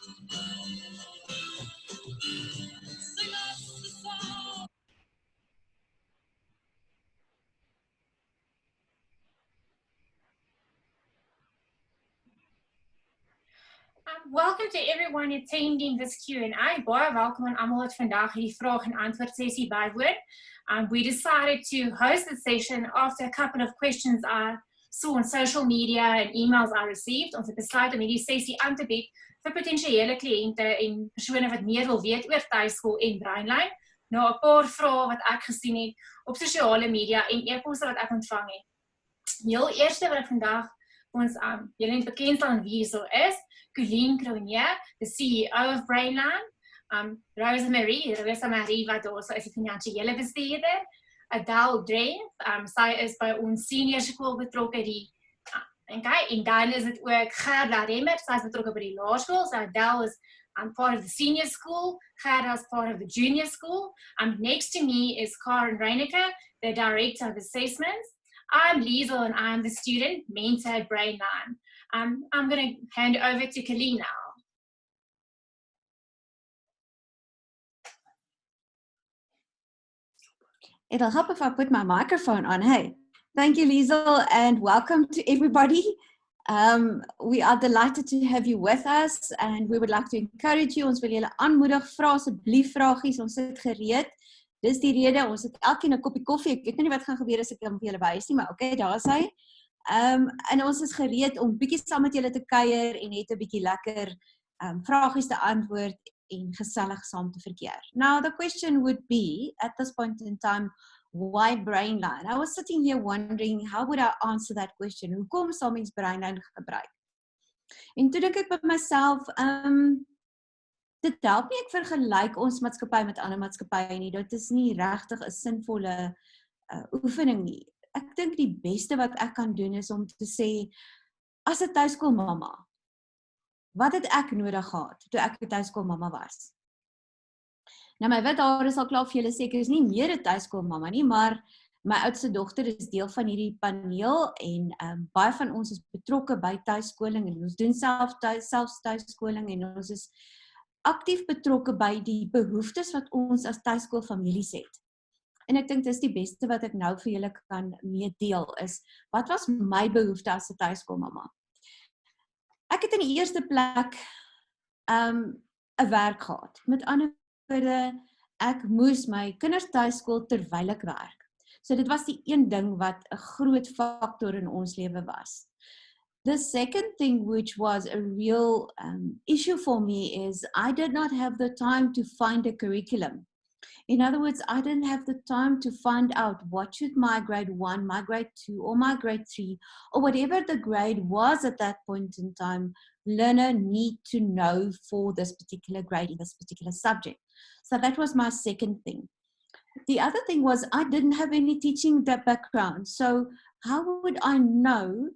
Welcome to everyone attending this Q&A. Baie welkom aan almal wat vandag hierdie vraag en antwoord sessie bywoon. We decided to host the session after a couple of questions I saw on social media and emails I received. Ons het besluit om hierdie sessie aan te bied vir potensiële kliënte en persone wat meer wil weet oor tuiskool en Brainline. Nou 'n paar vrae wat ek gesien het op sosiale media en e-posse wat ek ontvang het. Die heel eerste wat ek vandag ons julle net bekend staan wie so is, Colleen Cronje, the CEO of Brainline, Rosa Marie wat also is 'n finansiële bestuurder, Adele Drent, sy is by ons senior skool betrokke en dan is dit ook Gerda Remmer, sy is betrokke by die laerskool, so Adele is part of the senior school, Gerda is part of the junior school. Next to me is Karen Reinecker, the director of assessments. I'm Liesel and I'm the student mentor at Brainline. I'm going to hand over to Colleen now. It'll help if I put my microphone on. Hey, thank you, Liesel, and welcome to everybody. We are delighted to have you with us, and we would like to encourage you. Ons wil julle aanmoedig, vra asseblief vragies, ons sit gereed. Dis die rede, ons het elkeen 'n koppie koffie. Ek weet nie wat gaan gebeur as ek hom vir julle wys nie, maar okay, daar is hy. En ons is gereed om bietjie saam met julle te kuier en net 'n bietjie lekker vragies te antwoord en gesellig saam te verkeer. Now the question would be, at this point in time, why Brainline? I was sitting here wondering, how would I answer that question? Hoekom sal mens Brainline gebruik? En toe dink ek by myself, dit help nie ek vergelyk ons maatskappy met ander maatskappye nie. Dit is nie regtig 'n sinvolle oefening nie. Ek dink die beste wat ek kan doen is om te sê, as 'n tuiskoolmamma, wat het ek nodig gehad toe ek 'n tuiskoolmamma was? Nou my wit hare sal klaar vir julle sê, ek is nie meer 'n tuiskoolmamma nie, maar my oudste dogter is deel van hierdie paneel en baie van ons is betrokke by tuiskoling en ons doen selfs tuiskoling en ons is aktief betrokke by die behoeftes wat ons as tuiskoolfamilies het. En ek dink dis die beste wat ek nou vir julle kan meedeel is, wat was my behoefte as 'n tuiskoolmamma? Ek het in die eerste plek 'n werk gehad. Met ander woorde, ek moes my kinders tuiskool terwyl ek werk. So dit was die een ding wat 'n groot faktor in ons lewe was. The second thing which was a real issue for me is I did not have the time to find a curriculum. In other words, I didn't have the time to find out what should my grade 1, my grade 2, or my grade 3, or whatever the grade was at that point in time, learner need to know for this particular grade in this particular subject. So that was my second thing. The other thing was I didn't have any teaching background. So how would I know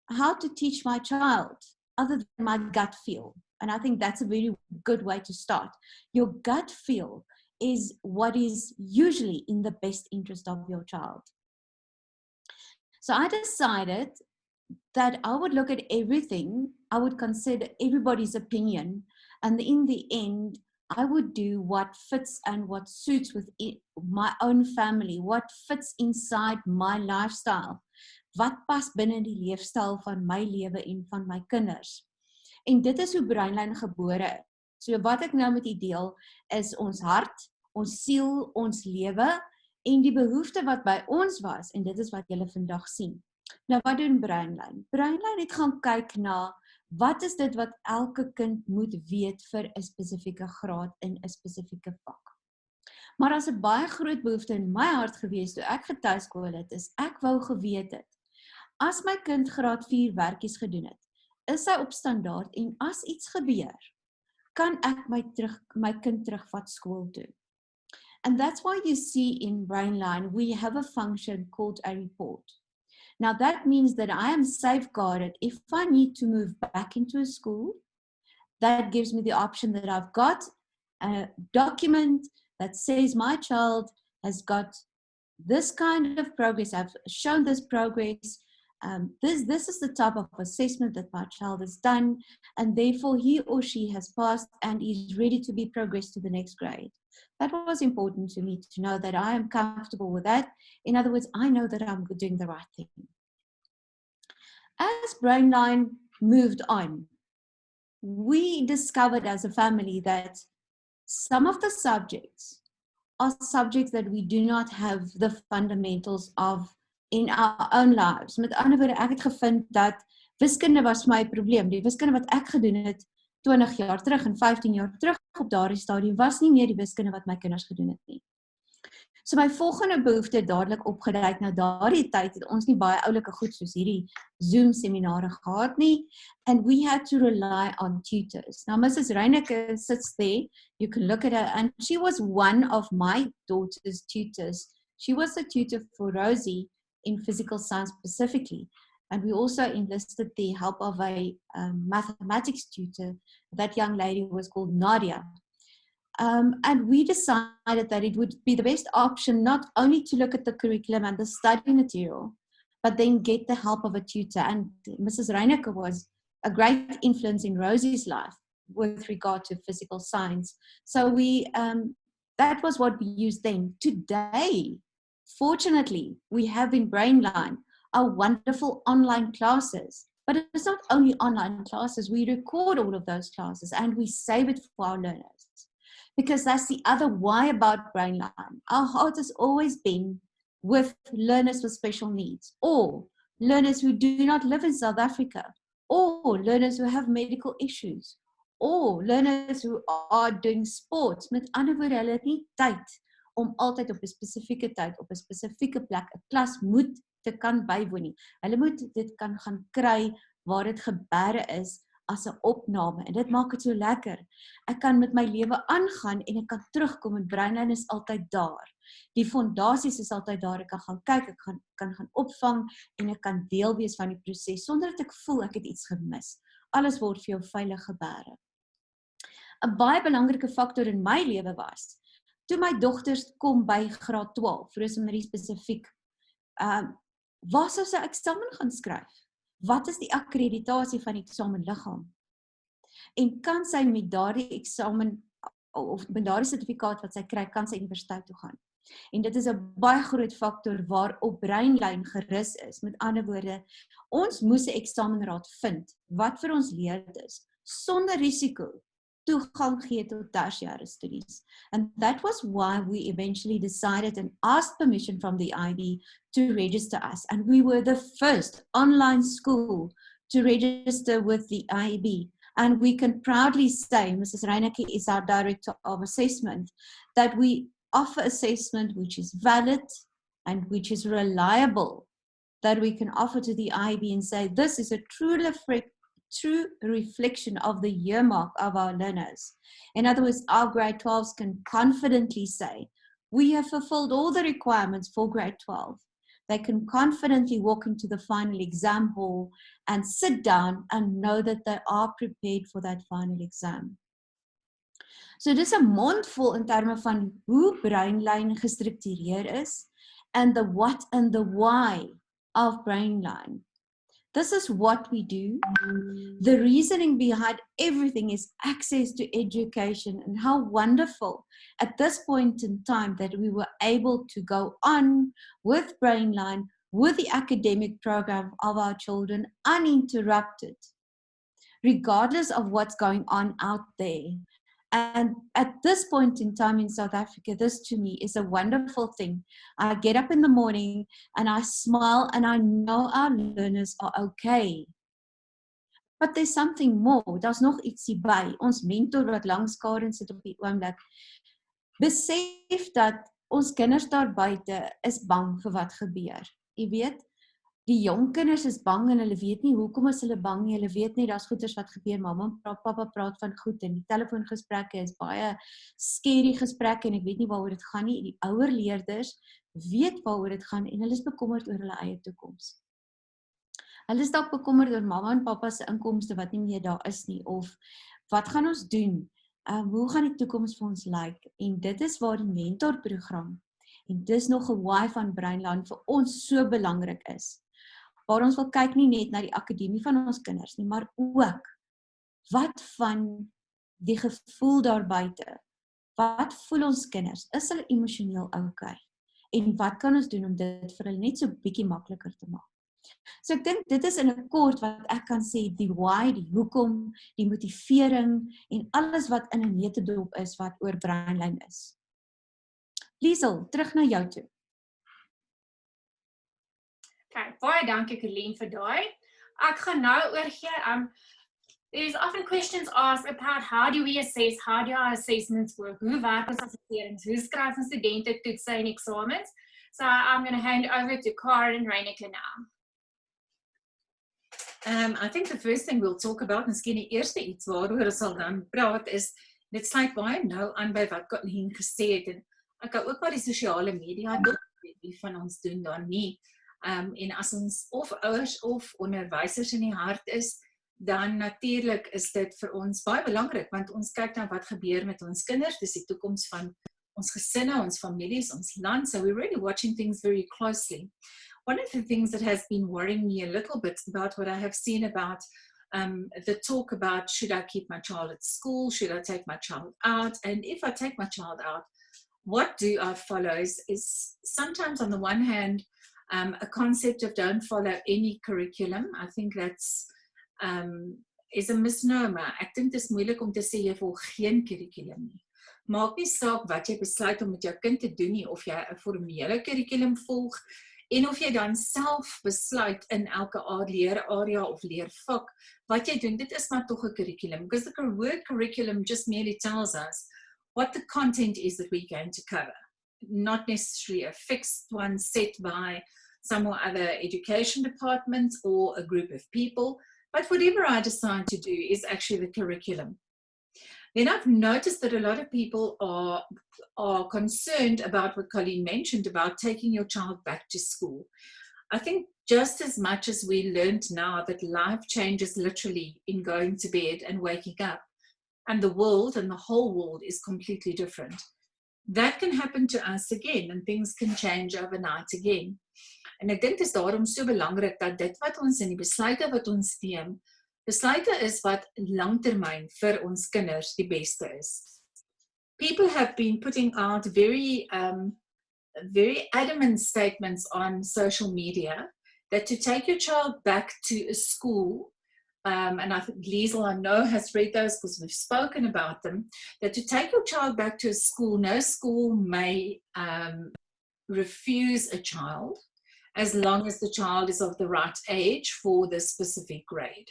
how to teach my child other than my gut feel? And I think that's a very good way to start. Your gut feel is what is usually in the best interest of your child. So I decided that I would look at everything, I would consider everybody's opinion, and in the end, I would do what fits and what suits with my own family, what fits inside my lifestyle, wat pas binne die leefstyl van my lewe en van my kinders. En dit is hoe Brainline gebore is. So wat ek nou met u deel is ons hart, ons siel, ons lewe en die behoefte wat by ons was en dit is wat julle vandag sien. Nou wat doen Brainline? Brainline het gaan kyk na wat is dit wat elke kind moet weet vir 'n spesifieke graad in 'n spesifieke vak. Maar as 'n baie groot behoefte in my hart gewees toe ek getuiskool het, is ek wou geweet het, as my kind graad 4 werkies gedoen het, is hy op standaard en as iets gebeur, kan ek my kind terugvat skool toe. And that's why you see in Brainline, we have a function called a report. Now that means that I am safeguarded if I need to move back into a school. That gives me the option that I've got a document that says my child has got this kind of progress. I've shown this progress. This is the type of assessment that my child has done, and therefore he or she has passed and is ready to be progressed to the next grade. That was important to me to know that I am comfortable with that. In other words, I know that I'm doing the right thing. As Brainline moved on, we discovered as a family that some of the subjects are subjects that we do not have the fundamentals of in our own lives. Met ander woorde, ek het gevind dat wiskunde was my probleem. Die wiskunde wat ek gedoen het 20 jaar terug en 15 jaar terug op daardie stadium was nie meer die wiskunde wat my kinders gedoen het nie. So my volgende behoefte dadelik opgeduik. Nou daardie tyd het ons nie baie oulike goed soos hierdie Zoom seminare gehad nie, and we had to rely on tutors. Now Mrs. Reineke sits there, you can look at her, and she was one of my daughter's tutors. She was a tutor for Rosie in physical science specifically, and we also enlisted the help of a mathematics tutor. That young lady was called Nadia. And we decided that it would be the best option not only to look at the curriculum and the study material, but then get the help of a tutor. And Mrs. Reineke was a great influence in Rosie's life with regard to physical science. So that was what we used then. Today, fortunately, we have in Brainline our wonderful online classes. But it's not only online classes, we record all of those classes and we save it for our learners. Because that's the other why about Brainline. Our heart has always been with learners with special needs, or learners who do not live in South Africa, or learners who have medical issues, or learners who are doing sports. Met ander woorde, hulle het nie tyd om altyd op 'n spesifieke tyd, op 'n spesifieke plek 'n klas moet te kan bywoon nie. Hulle moet dit kan gaan kry waar dit gebeure is as 'n opname, en dit maak dit so lekker. Ek kan met my lewe aangaan en ek kan terugkom en Brainline is altyd daar. Die fondasies is altyd daar, ek kan gaan kyk, ek kan gaan opvang en ek kan deel wees van die proses sonder dat ek voel ek het iets gemis. Alles word vir jou veilig gebeur. 'n baie belangrike faktor in my lewe was, toe my dogters kom by graad 12, Rosemarie spesifiek, waar sou sy eksamen gaan skryf? Wat is die akkreditasie van die eksamenliggaam? En kan sy met daardie eksamen, of met daardie sertifikaat wat sy kry, kan sy universiteit toe gaan? En dit is 'n baie groot faktor waarop Brainline gerus is. Met ander woorde, ons moes 'n eksamenraad vind, wat vir ons leerd is, sonder risiko, toegang gee tot tersiêre studies. And that was why we eventually decided and asked permission from the IB to register us. And we were the first online school to register with the IB. And we can proudly say, Mrs. Reineke is our director of assessment, that we offer assessment which is valid and which is reliable, that we can offer to the IB and say, this is a true reflection of the year mark of our learners. In other words, our grade 12s can confidently say, we have fulfilled all the requirements for grade 12. They can confidently walk into the final exam hall and sit down and know that they are prepared for that final exam. So dis 'n mondvol in terme van hoe Brainline gestruktureer is, and the what and the why of Brainline. This is what we do. The reasoning behind everything is access to education, and how wonderful at this point in time that we were able to go on with Brainline, with the academic program of our children uninterrupted, regardless of what's going on out there. And at this point in time in South Africa, this to me is a wonderful thing. I get up in the morning and I smile and I know our learners are okay. But there's something more. Daar's nog ietsie by. Ons mentor wat langs Karen sit op die oomblik, besef dat ons kinders daar buite is bang vir wat gebeur. Jy weet, die jong kinders is bang en hulle weet nie hoekom is hulle bang nie. Hulle weet nie daar's goeters wat gebeur. Mamma en pappa praat van goed en die telefoongesprekke is baie scary gesprekke en ek weet nie waaroor dit gaan nie. Die ouer leerders weet waaroor dit gaan en hulle is bekommerd oor hulle eie toekoms. Hulle is dalk bekommerd oor mamma en pappa se inkomste wat nie meer daar is nie, of wat gaan ons doen? Hoe gaan die toekoms vir ons lyk? En dit is waar die mentorprogram, en dis nog 'n why van Brainline vir ons so belangrik is. waar ons wil kyk nie net na die akademie van ons kinders nie, maar ook wat van die gevoel daar buite. Wat voel ons kinders? Is hulle emosioneel okay? En wat kan ons doen om dit vir hulle net so bietjie makliker te maak? So ek dink dit is in 'n kort wat ek kan sê, die why, die hoekom, die motivering en alles wat in 'n neutedop is wat oor Brainline is. Liesel, terug na jou toe. Okay, baie dankie Colleen vir daai. Ek gaan nou oorgee. There's often questions asked about how do we assess, how do our assessments work, hoe werk ons assesserings, hoe skryf ons studente toetse en examens. So I'm going to hand over to Karen Reineke now. I think the first thing we'll talk about, miskien die eerste iets waaroor ons sal dan praat, is, dit sluit baie nou aan by wat Colleen gesê het, en ek kan ook maar die sosiale media doen, wie van ons doen dan nie. En as ons of ouers of onderwysers in die hart is, dan natuurlik is dit vir ons baie belangrik, want ons kyk na wat gebeur met ons kinders, dis die toekoms van ons gesinne, ons families, ons land, so we're really watching things very closely. One of the things that has been worrying me a little bit about what I have seen about the talk about, should I keep my child at school, should I take my child out, and if I take my child out, what do I follow is sometimes on the one hand, a concept of don't follow any curriculum. I think that's is a misnomer. Ek dink dit is moeilik om te sê jy volg geen curriculum nie. Maak nie saak wat jy besluit om met jou kind te doen nie, of jy 'n formele curriculum volg, en of jy dan self besluit in elke leerarea of leervak, wat jy doen, dit is maar tog 'n curriculum, because the word curriculum just merely tells us what the content is that we're going to cover, not necessarily a fixed one set by some or other education department or a group of people, but whatever I decide to do is actually the curriculum. Then I've noticed that a lot of people are concerned about what Colleen mentioned about taking your child back to school. I think just as much as we learned now that life changes literally in going to bed and waking up, and the world and the whole world is completely different, that can happen to us again, and things can change overnight again. En ek dink dit is daarom so belangrik dat dit wat ons in die besluite wat ons neem, besluite is wat langtermyn vir ons kinders die beste is. People have been putting out very adamant statements on social media that to take your child back to a school, and I think Liesel, I know, has read those because we've spoken about them, that to take your child back to a school, no school may refuse a child as long as the child is of the right age for the specific grade.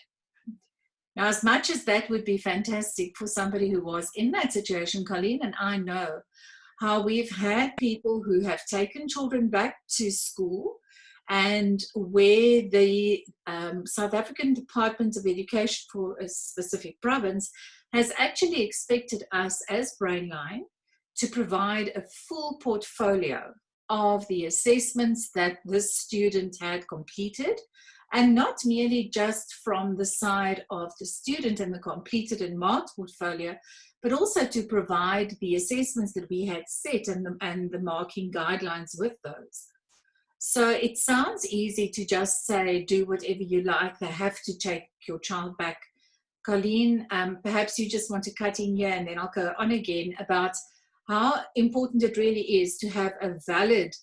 Now, as much as that would be fantastic for somebody who was in that situation, Colleen and I know how we've had people who have taken children back to school, and where the South African Department of Education for a specific province has actually expected us as Brainline to provide a full portfolio of the assessments that this student had completed, and not merely just from the side of the student and the completed and marked portfolio, but also to provide the assessments that we had set and the marking guidelines with those. So it sounds easy to just say, do whatever you like, they have to take your child back. Colleen, perhaps you just want to cut in here and then I'll go on again about how important it really is to have a valid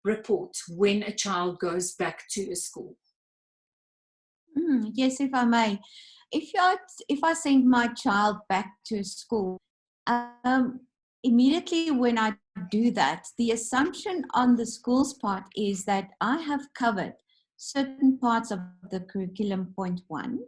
report when a child goes back to a school. Yes, if I may. If I send my child back to school, immediately when I do that, the assumption on the school's part is that I have covered certain parts of the curriculum, point one.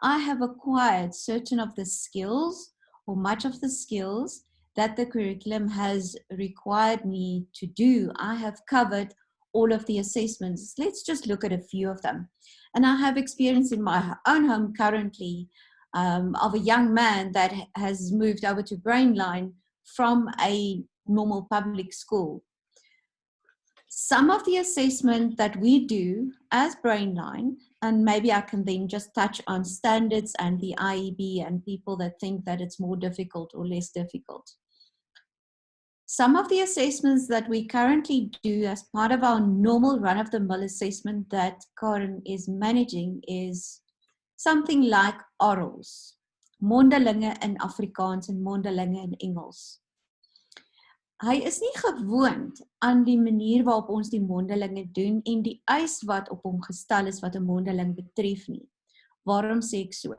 I have acquired certain of the skills or much of the skills that the curriculum has required me to do. I have covered all of the assessments. Let's just look at a few of them. And I have experience in my own home currently of a young man that has moved over to Brainline from a normal public school. Some of the assessment that we do as Brainline, and maybe I can then just touch on standards and the IEB and people that think that it's more difficult or less difficult. Some of the assessments that we currently do as part of our normal run-of-the-mill assessment that Karen is managing is something like orals, mondelinge in Afrikaans en mondelinge in Engels. Hy is nie gewoond aan die manier waarop ons die mondelinge doen en die eis wat op hom gestel is wat 'n mondeling betref nie. Waarom sê ek so?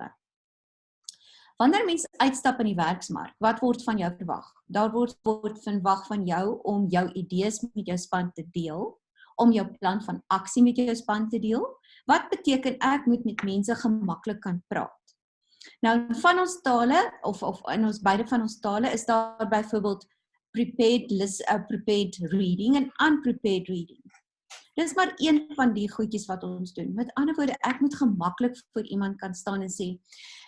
Wanneer mense uitstap in die werksmark, wat word van jou verwag? Daar word verwag van jou om jou idees met jou span te deel, om jou plan van aksie met jou span te deel. Wat beteken ek moet met mense gemaklik kan praat? Nou, van ons tale, of in ons beide van ons tale, is daar byvoorbeeld prepared reading en unprepared reading. Dis maar een van die goedjies wat ons doen. Met ander woorde, ek moet gemaklik voor iemand kan staan en sê,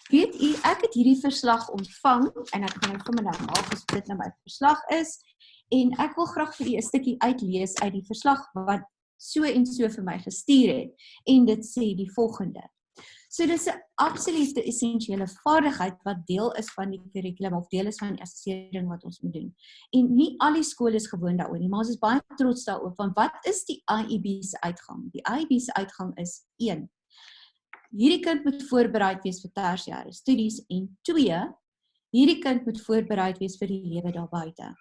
weet u, ek het hierdie verslag ontvang, en ek gaan nou vanmiddag as dit nou my verslag is, en ek wil graag vir u 'n stukkie uitlees uit die verslag wat so en so vir my gestuur het, en dit sê die volgende. So dis 'n absolute essensiële vaardigheid wat deel is van die kurrikulum of deel is van die assessering wat ons moet doen. En nie al die skole is gewoond daaroor nie, maar ons is baie trots daaroor van wat is die IEB se uitgang? Die IEB se uitgang is 1. Hierdie kind moet voorbereid wees vir tersiêre studies en 2. Hierdie kind moet voorbereid wees vir die lewe daar buite.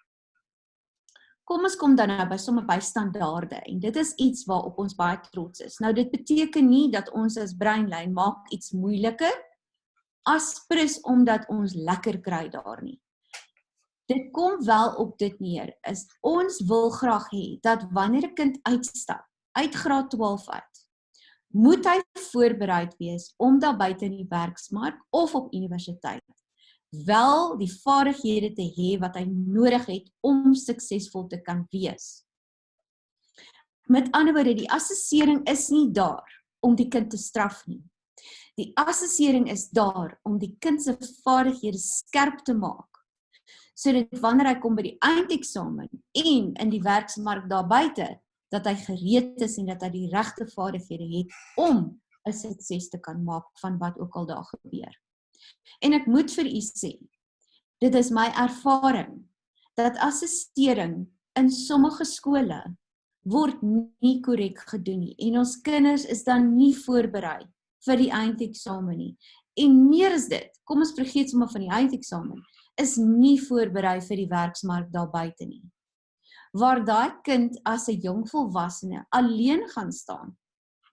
Kom ons kom dan nou by standaarde en dit is iets waarop ons baie trots is. Nou dit beteken nie dat ons as Brainline maak iets moeiliker aspres omdat ons lekker kry daar nie. Dit kom wel op dit neer, is ons wil graag hê dat wanneer 'n kind uitstap, uit graad 12 uit, moet hy voorbereid wees om daar buite in die werksmark of op universiteit wel die vaardighede te hê wat hy nodig het om suksesvol te kan wees. Met ander woorde, die assessering is nie daar om die kind te straf nie. Die assessering is daar om die kind se vaardighede skerp te maak, sodat wanneer hy kom by die eindeksamen en in die werksmark daar buite, dat hy gereed is en dat hy die regte vaardighede het om 'n sukses te kan maak van wat ook al daar gebeur. En ek moet vir u sê, dit is my ervaring, dat assessering in sommige skole word nie korrek gedoen nie. En ons kinders is dan nie voorberei vir die eindeksamen nie. En meer as dit, kom ons vergeet sommer van die eindeksamen, is nie voorberei vir die werksmark daar buite nie. Waar daai kind as 'n jong volwassene alleen gaan staan.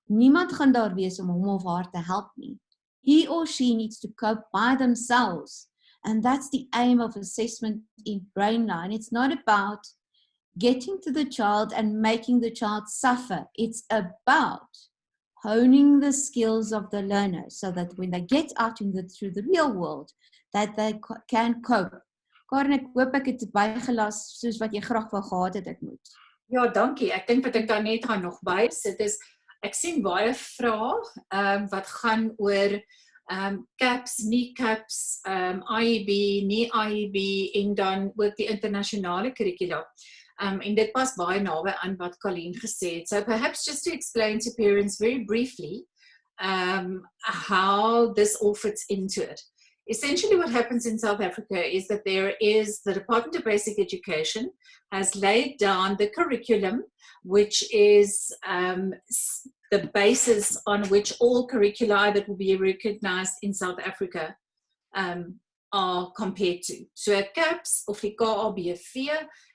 Niemand gaan daar wees om hom of haar te help nie. He or she needs to cope by themselves. And that's the aim of assessment in Brainline. It's not about getting to the child and making the child suffer. It's about honing the skills of the learner so that when they get out through the real world, that they can cope. Karen, ek hoop ek het bygelas soos wat jy graag wou gehad het ek moet. Ja, dankie. Ek dink wat ek daar net gaan nog bysit is, ek sien baie vrae wat gaan oor CAPS, nie CAPS, IEB, nie IEB en dan ook die internasionale kurrikula. En dit pas baie naby aan wat Colleen gesê het. So perhaps just to explain to parents very briefly how this all fits into it. Essentially what happens in South Africa is that the Department of Basic Education has laid down the curriculum, which is the basis on which all curricula that will be recognized in South Africa are compared to. So CAPS of die KABV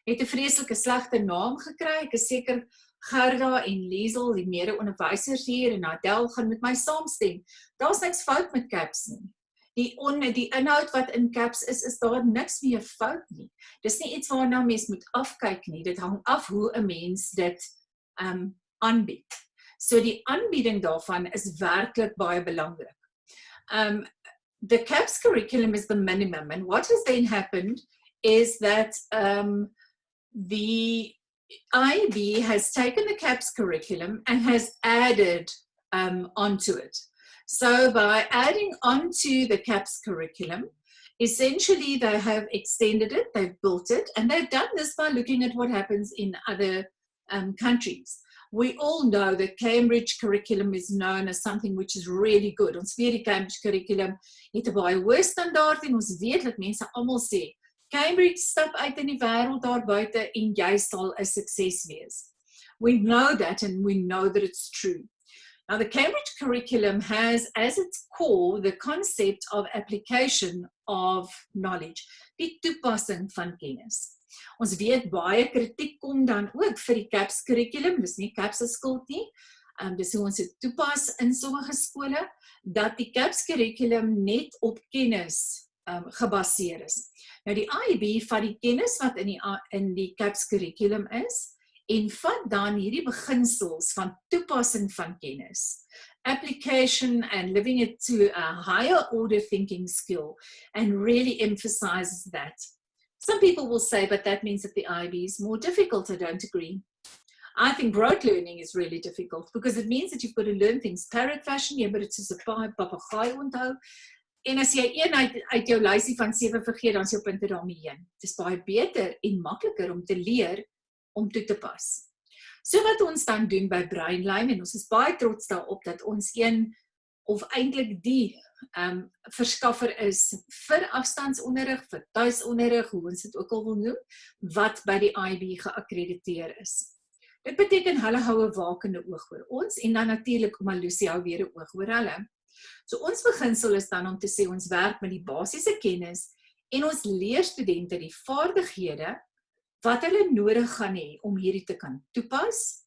het 'n vreeslike slegte naam gekry. Ek is seker Gerda en Liesel, die mede-onderwysers hier en Adel gaan met my saamstem. Daar's niks fout met CAPS nie. Die inhoud wat in CAPS is daar niks meer fout nie. Dis nie iets waarna mens moet afkyk nie. Dit hang af hoe 'n mens dit aanbied. So die aanbieding daarvan is werklik baie belangrik. The CAPS curriculum is the minimum, and what has then happened is that the IB has taken the CAPS curriculum and has added onto it. So by adding onto the CAPS curriculum, essentially they have extended it, they've built it, and they've done this by looking at what happens in other countries. We all know that Cambridge curriculum is known as something which is really good. Ons weet die Cambridge curriculum het 'n baie hoë standaard en ons weet dat mense almal sê Cambridge stap uit in die wêreld daar buite en jy sal 'n sukses wees. We know that and we know that it's true. Now, the Cambridge curriculum has as its core the concept of application of knowledge, die toepassing van kennis. Ons weet baie kritiek kom dan ook vir die CAPS curriculum, dis nie CAPS se skuld nie, dis hoe ons dit toepas in sommige skole, dat die CAPS curriculum net op kennis gebaseer is. Nou die IB vat die kennis wat in die CAPS curriculum is, en vat dan hierdie beginsels van toepassing van kennis, application and living it to a higher order thinking skill, and really emphasizes that. Some people will say, but that means that the IB is more difficult. I don't agree. I think rote learning is really difficult because it means that you've got to learn things parrot fashion, jy moet dit soos 'n papegaai onthou. En as jy een uit jou lysie van 7 vergeet, dan is jou punte daarmee heen. Dit is baie beter en makliker om te leer om toe te pas. So wat ons dan doen by Brainline, en ons is baie trots daarop dat ons een of eintlik die verskaffer is vir afstandsonderrig, vir tuisonderrig, hoe ons dit ook al wil noem, wat by die IB geakkrediteer is. Dit beteken hulle hou 'n wakende oog oor ons en dan natuurlik om Lucy hou weer 'n oog oor hulle. So ons beginsel is dan om te sê ons werk met die basiese kennis en ons leer studente die vaardighede wat hulle nodig gaan hê om hierdie te kan toepas,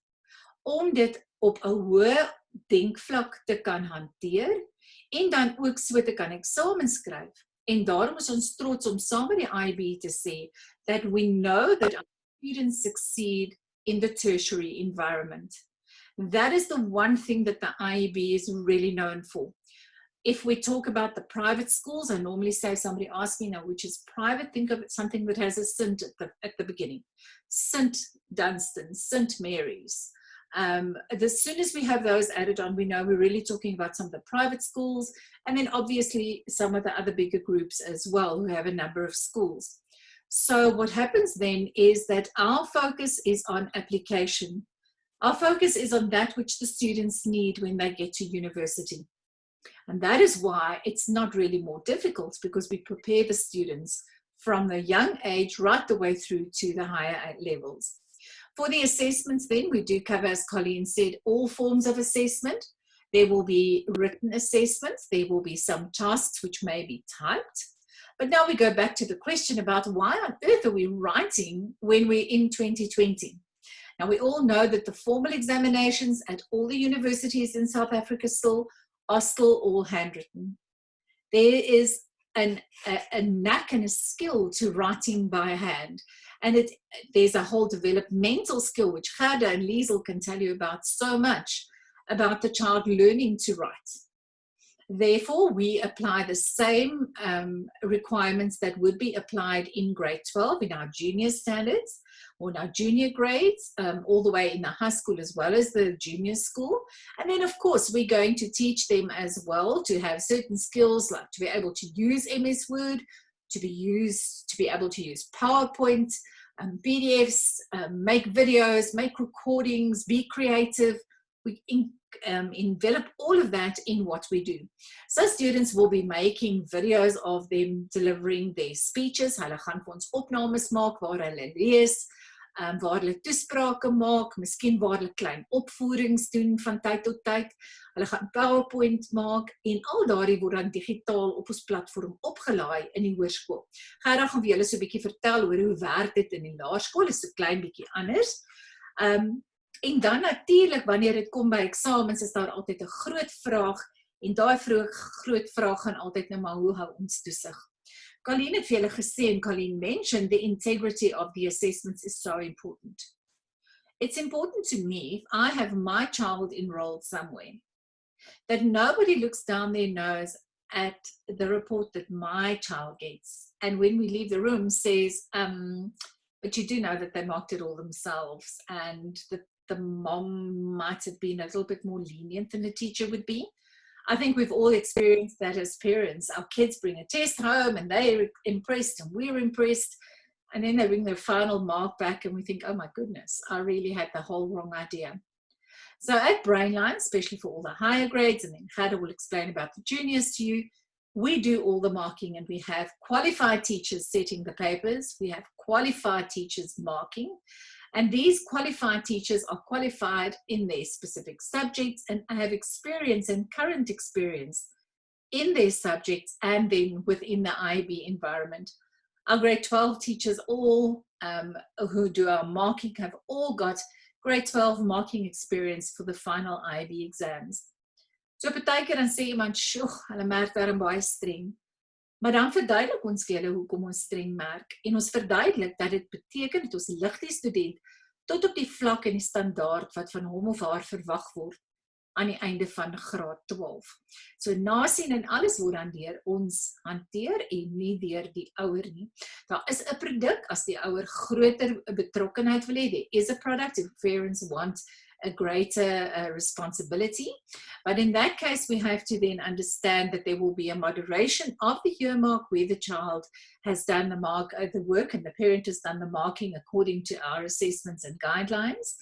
om dit op 'n hoë denkvlak te kan hanteer en dan ook so te kan eksamen skryf. En daarom is ons trots om saam met die IB te sê that we know that our students succeed in the tertiary environment. That is the one thing that the IB is really known for. If we talk about the private schools, I normally say, if somebody asks me now, which is private, think of it something that has a St at the beginning. St Dunstan, St Mary's. As soon as we have those added on, we know we're really talking about some of the private schools, and then obviously some of the other bigger groups as well who have a number of schools. So what happens then is that our focus is on application. Our focus is on that which the students need when they get to university. And that is why it's not really more difficult, because we prepare the students from the young age right the way through to the higher levels. For the assessments then, we do cover, as Colleen said, all forms of assessment. There will be written assessments. There will be some tasks which may be typed. But now we go back to the question about why on earth are we writing when we're in 2020? Now we all know that the formal examinations at all the universities in South Africa are still all handwritten. There is a knack and a skill to writing by hand. And there's a whole developmental skill, which Gerda and Liesel can tell you about so much, about the child learning to write. Therefore, we apply the same requirements that would be applied in grade 12 in our junior standards or in our junior grades, all the way in the high school as well as the junior school. And then, of course, we're going to teach them as well to have certain skills, like to be able to use MS Word, to be able to use PowerPoint, PDFs, make videos, make recordings, be creative. We envelop all of that in what we do. So students will be making videos of them delivering their speeches. Hulle gaan vir ons opnames maak waar hulle lees, waar hulle toesprake maak, miskien waar hulle klein opvoerings doen van tyd tot tyd. Hulle gaan PowerPoint maak en al daardie word dan digitaal op ons platform opgelaai in die hoërskool. Gerda gaan vir julle so 'n bietjie vertel oor hoe werk dit in die laerskool, is so klein bietjie anders. En dan natuurlik wanneer dit kom by eksamens is daar altyd 'n groot vraag en daai groot vraag gaan altyd nou maar hoe hou ons toesig. Colleen het vir julle gesê en Colleen mentioned the integrity of the assessments is so important. It's important to me if I have my child enrolled somewhere that nobody looks down their nose at the report that my child gets and when we leave the room says but you do know that they marked it all themselves and that the mom might have been a little bit more lenient than the teacher would be. I think we've all experienced that as parents. Our kids bring a test home and they're impressed and we're impressed. And then they bring their final mark back and we think, oh my goodness, I really had the whole wrong idea. So at Brainline, especially for all the higher grades, and then Gerda will explain about the juniors to you, we do all the marking, and we have qualified teachers setting the papers. We have qualified teachers marking. And these qualified teachers are qualified in their specific subjects and have experience and current experience in their subjects and then within the IB environment. Our grade 12 teachers, all who do our marking, have all got grade 12 marking experience for the final IB exams. So partykeer dan sê iemand, "Sjoe, hulle merk daarom baie streng." Maar dan verduidelik ons vir julle hoekom ons streng merk. En ons verduidelik dat dit beteken dat ons lig die student tot op die vlak en die standaard wat van hom of haar verwag word aan die einde van graad 12. So nasien en alles word dan deur ons hanteer en nie deur die ouer nie. Daar is 'n produk as die ouer groter betrokkenheid wil hê. There is a product if parents want a greater responsibility. But in that case, we have to then understand that there will be a moderation of the year mark where the child has done the work and the parent has done the marking according to our assessments and guidelines.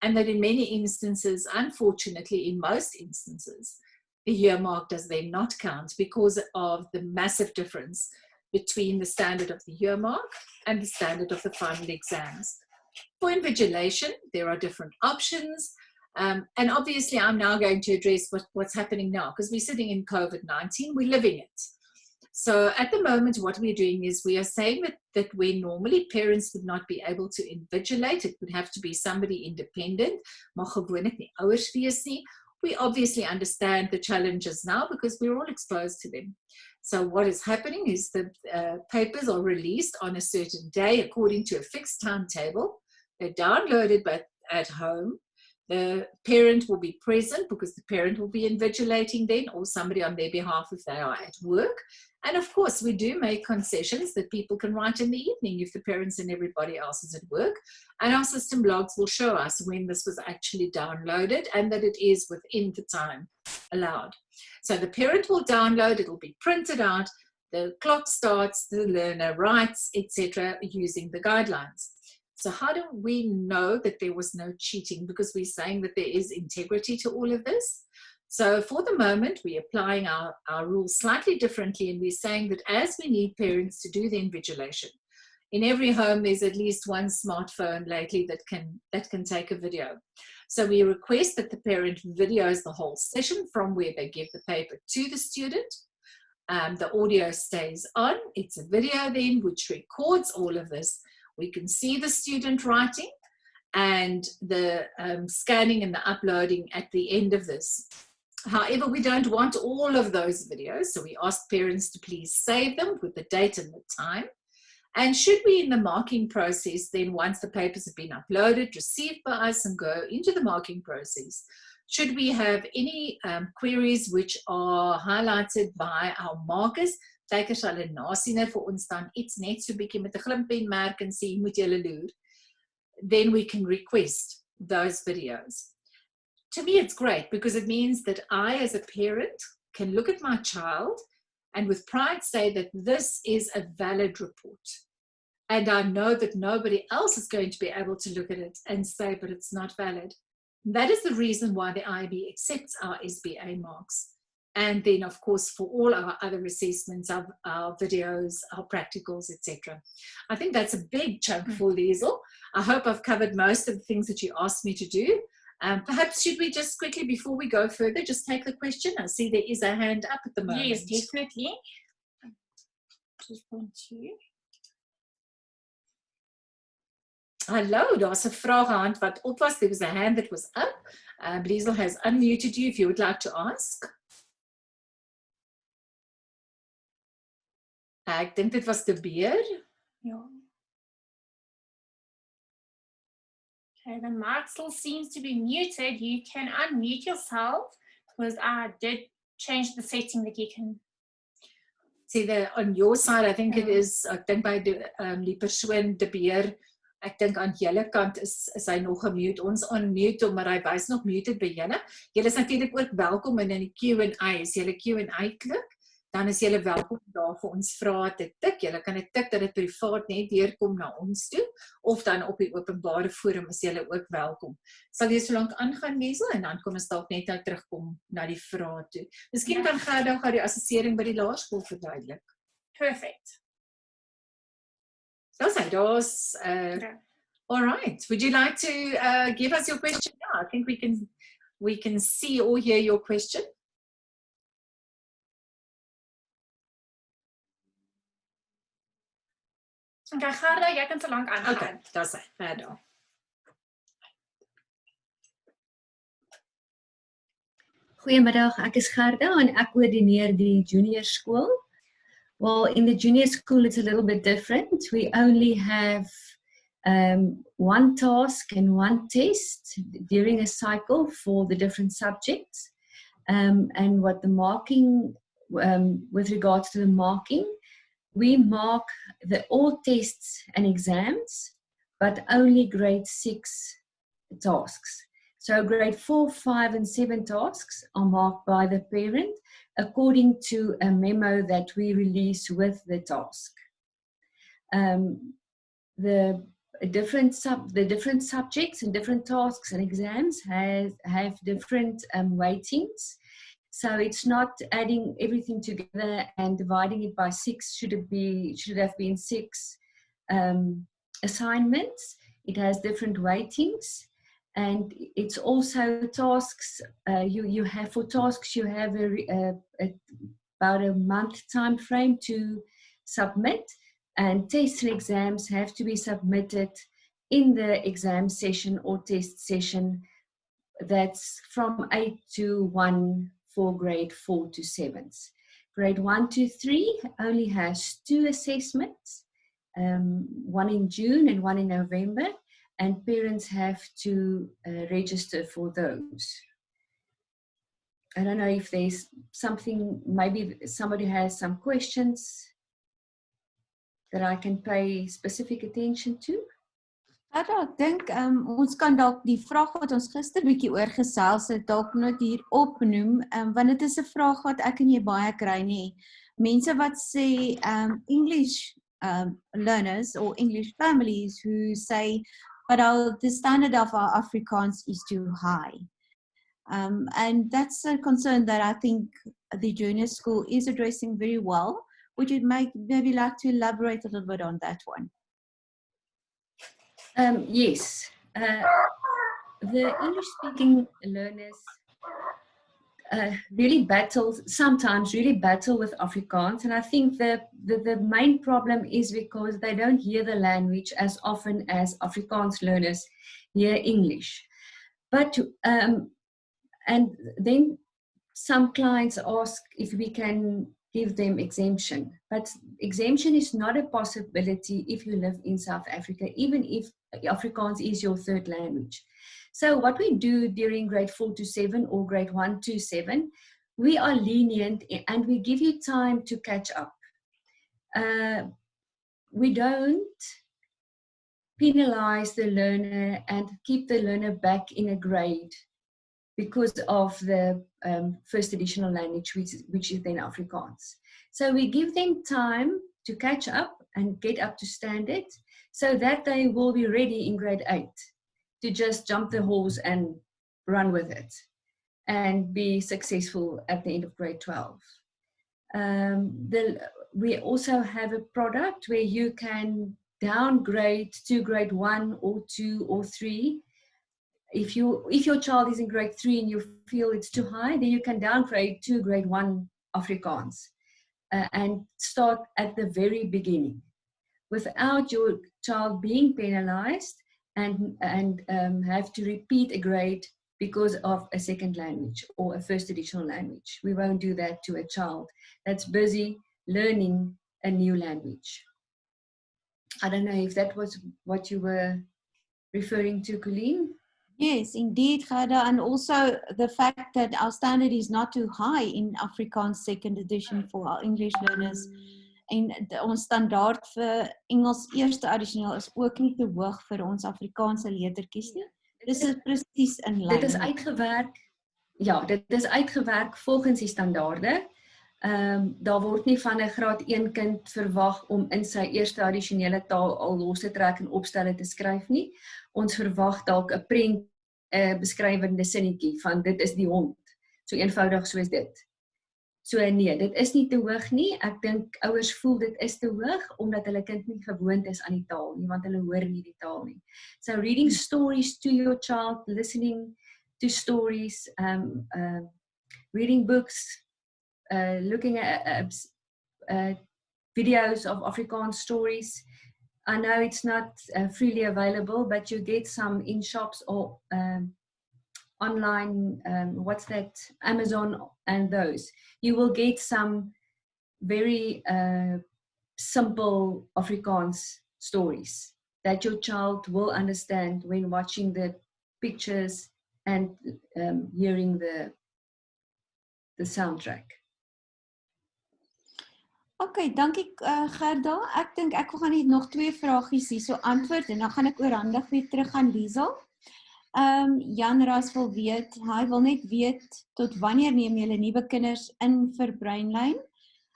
And that in many instances, unfortunately, in most instances, the year mark does then not count because of the massive difference between the standard of the year mark and the standard of the final exams. For invigilation, there are different options. And obviously, I'm now going to address what's happening now because we're sitting in COVID-19, we're living it. So at the moment, what we're doing is we are saying that where normally parents would not be able to invigilate, it would have to be somebody independent, mag gewoonlik nie ouers wees nie. We obviously understand the challenges now because we're all exposed to them. So what is happening is that papers are released on a certain day according to a fixed timetable. They're downloaded at home. The parent will be present because the parent will be invigilating then, or somebody on their behalf if they are at work. And of course, we do make concessions that people can write in the evening if the parents and everybody else is at work. And our system logs will show us when this was actually downloaded and that it is within the time allowed. So the parent will download, it will be printed out, the clock starts, the learner writes, etc., using the guidelines. So how do we know that there was no cheating? Because we're saying that there is integrity to all of this. So for the moment, we're applying our rules slightly differently, and we're saying that as we need parents to do the invigilation, in every home there's at least one smartphone lately that can take a video. So we request that the parent videos the whole session from where they give the paper to the student. The audio stays on. It's a video then which records all of this. We can see the student writing and the scanning and the uploading at the end of this. However, we don't want all of those videos, so we ask parents to please save them with the date and the time. And should we, in the marking process, then once the papers have been uploaded, received by us and go into the marking process, should we have any queries which are highlighted by our markers, kykers sal 'n nasiener vir ons dan iets net so bietjie met 'n glimpen merk en sê moet julle loer, then we can request those videos. To me, it's great because it means that I, as a parent, can look at my child and with pride say that this is a valid report. And I know that nobody else is going to be able to look at it and say, but it's not valid. That is the reason why the IB accepts our SBA marks. And then, of course, for all our other assessments, our videos, our practicals, etc. I think that's a big chunk for Liesl. I hope I've covered most of the things that you asked me to do. Perhaps should we just quickly, before we go further, just take the question? I see there is a hand up at the moment. Yes, definitely. Just want to... Hallo, daar's 'n vraag wat op was. There was a hand that was up. Liesl has unmuted you if you would like to ask. Ek dink dit was De Beer. Ja. Okay, the mic still seems to be muted. You can unmute yourself because I did change the setting that you can. See, on your side, I think it is, ek dink by die persoon De Beer, ek dink aan julle kant is hy nog gemute. Ons unmute hom, maar hy wys nog muted by julle. Julle is natuurlik ook welkom in die Q&A. As julle Q&A klik, dan is julle welkom daar vir ons vrae te tik. Julle kan dit tik dat dit privaat net deurkom na ons toe, of dan op die openbare forum is julle ook welkom. Sal jy so lank aangaan, Liesel, en dan kom ons dalk net nou terugkom na die vrae toe. Miskien kan Gerda gou die assessering by die laerskool verduidelik. Perfect. Daar's all right. Would you like to give us your question now? I think we can see or hear your question. Okay, Gerda, jy kan so lank aangaan. Okay, daar's hy. Gerda. Goeiemiddag, ek is Gerda en ek koördineer die junior school. Well, in the junior school it's a little bit different. We only have one task and one test during a cycle for the different subjects. And what the marking, with regards to the marking, we mark all tests and exams, but only grade 6 tasks. So grade 4, 5 and 7 tasks are marked by the parent according to a memo that we release with the task. The different subjects and different tasks and exams have different weightings. So it's not adding everything together and dividing it by 6. Should it have been 6 assignments? It has different weightings. And it's also tasks, you have for tasks, you have about a month time frame to submit, and tests and exams have to be submitted in the exam session or test session. That's from 8 to 1 for grade 4 to 7s. Grade 1 to 3 only has 2 assessments, one in June and one in November. And parents have to register for those. I don't know if there's something, maybe somebody has some questions that I can pay specific attention to. Ek dink ons kan dalk die vraag wat ons gister bietjie oor gesels het dalk net hier opnoem, want dit is 'n vraag wat ek en jy baie kry nie. Mense wat sê English learners or English families who say, but the standard of our Afrikaans is too high. And that's a concern that I think the junior school is addressing very well. Would you maybe like to elaborate a little bit on that one? Yes. The English-speaking learners sometimes really battle with Afrikaans, and I think the main problem is because they don't hear the language as often as Afrikaans learners hear English. But and then some clients ask if we can give them exemption, but exemption is not a possibility if you live in South Africa, even if Afrikaans is your third language. So what we do during grade 4 to 7 or grade 1 to 7, we are lenient and we give you time to catch up. We don't penalize the learner and keep the learner back in a grade because of the first additional language, which is then Afrikaans. So we give them time to catch up and get up to standard so that they will be ready in grade 8. To just jump the horse and run with it and be successful at the end of grade 12. We also have a product where you can downgrade to grade 1 or 2 or 3. If your child is in grade 3 and you feel it's too high, then you can downgrade to grade 1 Afrikaans and start at the very beginning without your child being penalized and have to repeat a grade because of a second language or a first additional language. We won't do that to a child that's busy learning a new language. I don't know if that was what you were referring to, Colleen. Yes, indeed, Gerda, and also the fact that our standard is not too high in Afrikaans second edition for our English learners. En ons standaard vir Engels eerste addisioneel is ook nie te hoog vir ons Afrikaanse leerdertjies nie. Dis presies in lyn. Dit is uitgewerk volgens die standaarde. Daar word nie van 'n graad 1 kind verwag om in sy eerste addisionele taal al los te trek en opstelle te skryf nie. Ons verwag dalk 'n prent, 'n beskrywende sinnetjie van dit is die hond. So eenvoudig soos dit. So nee, dit is nie te hoog nie. Ek dink ouers voel dit is te hoog omdat hulle kind nie gewoond is aan die taal nie, want hulle hoor nie die taal nie. So reading stories to your child, listening to stories, reading books, looking at videos of Afrikaans stories. I know it's not freely available, but you get some in shops or online, Amazon and those. You will get some very simple Afrikaans stories that your child will understand when watching the pictures and hearing the soundtrack. Okay, dankie Gerda. Ek dink ek gaan net nog 2 vragies hierso antwoord en dan gaan ek oorhandig weer terug aan Liesel. Jan Ras wil weet, hy wil net weet tot wanneer neem julle nuwe kinders in vir Brainline?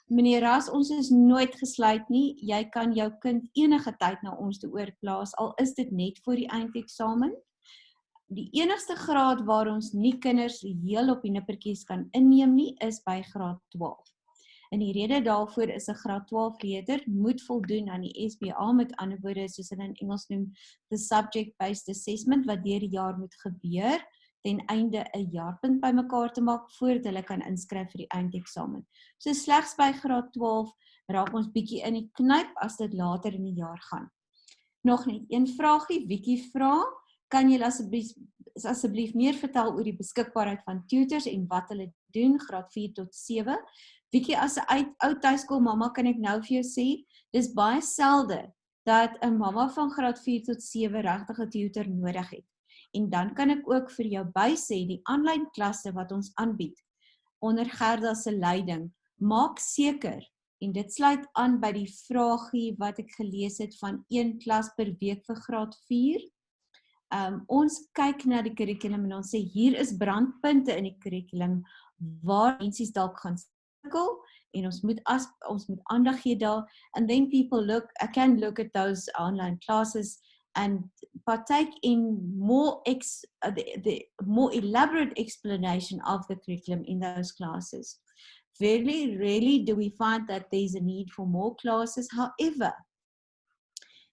Meneer Ras, ons is nooit gesluit nie. Jy kan jou kind enige tyd na ons toe oorplaas, al is dit net voor die eindeksamen. Die enigste graad waar ons nie kinders heel op die nippertjies kan inneem nie, is by graad 12. En die rede daarvoor is 'n graad 12 leerder moet voldoen aan die SBA, met ander woorde soos hulle in Engels noem, the subject-based assessment, wat deur die jaar moet gebeur, ten einde 'n jaarpunt bymekaar te maak voordat hulle kan inskryf vir die eindeksamen. So slegs by graad 12 raak ons bietjie in die knyp as dit later in die jaar gaan. Nog net een vraagie, Wiekie vra, kan julle asseblief meer vertel oor die beskikbaarheid van tutors en wat hulle doen, graad 4 tot 7? Wiekie, as 'n ou tuiskoolmamma kan ek nou vir jou sê, dis baie selde dat 'n mamma van graad 4 tot 7 regtig 'n tutor nodig het. En dan kan ek ook vir jou bysê, die aanlyn klasse wat ons aanbied, onder Gerda se leiding, maak seker, en dit sluit aan by die vragie wat ek gelees het van 1 klas per week vir graad 4. Ons kyk na die kurrikulum en ons sê, hier is brandpunte in die kurrikulum waar mensies dalk gaan sukkel en ons moet aandag gee daar, and then people can look at those online classes and partake in the more elaborate explanation of the curriculum in those classes. Very rarely do we find that there's a need for more classes. However,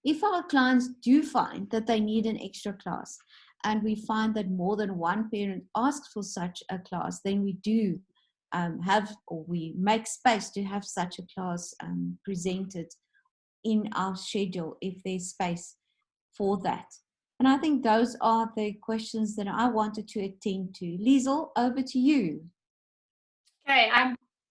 if our clients do find that they need an extra class, and we find that more than one parent asks for such a class, then we do we make space to have such a class presented in our schedule if there's space for that. And I think those are the questions that I wanted to attend to. Liesel, over to you. Okay,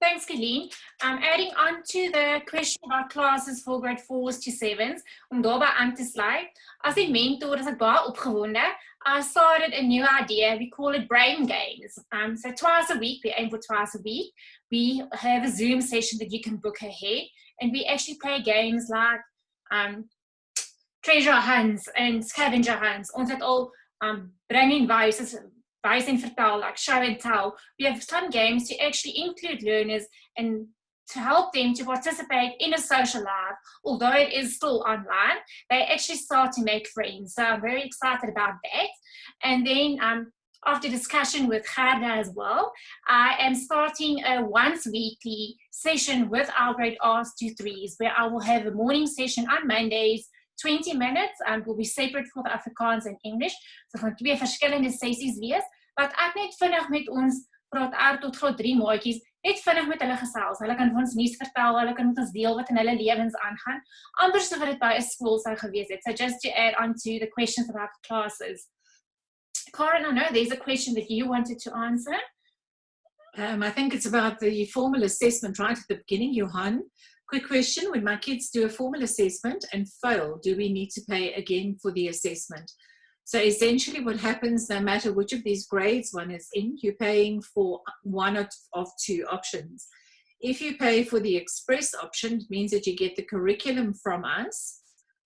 thanks, Colleen. Adding on to the question about classes for grade 4s to 7s, om daarbij aan te sluit, as a mentor is ek baie opgewonde. I started a new idea. We call it brain games. So twice a week, we aim for twice a week. We have a Zoom session that you can book ahead, and we actually play games like treasure hunts and scavenger hunts. Ons het al bring wys en vertel, like show and tell. We have some games to actually include learners and to help them to participate in a social life, although it is still online. They actually start to make friends. So I'm very excited about that. And then after discussion with Gerda as well, I am starting a once weekly session with our grade R's to 3s, where I will have a morning session on Mondays, 20 minutes, and will be separate for the Afrikaans and English. So van 2 verskillende sessies wees, wat ek net vinnig met ons praat R tot graad 3 maatjies, net vinnig met hulle gesels. Hulle kan vir ons nuus vertel, hulle kan met ons deel wat in hulle lewens aangaan, anders as wat dit by 'n skool sou gewees het. So just to add on to the questions about the classes. Karen, I know there's a question that you wanted to answer. I think it's about the formal assessment right at the beginning, Johan. Quick question, when my kids do a formal assessment and fail, do we need to pay again for the assessment? So essentially what happens, no matter which of these grades one is in, you're paying for one of 2 options. If you pay for the express option, it means that you get the curriculum from us,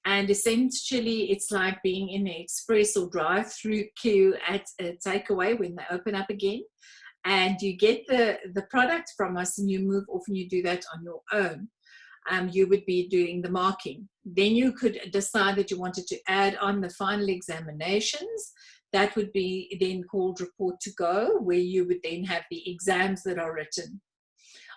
and essentially it's like being in the express or drive-through queue at a takeaway when they open up again. and you get the product from us and you move off and you do that on your own. You would be doing the marking. Then you could decide that you wanted to add on the final examinations. That would be then called report to go, where you would then have the exams that are written.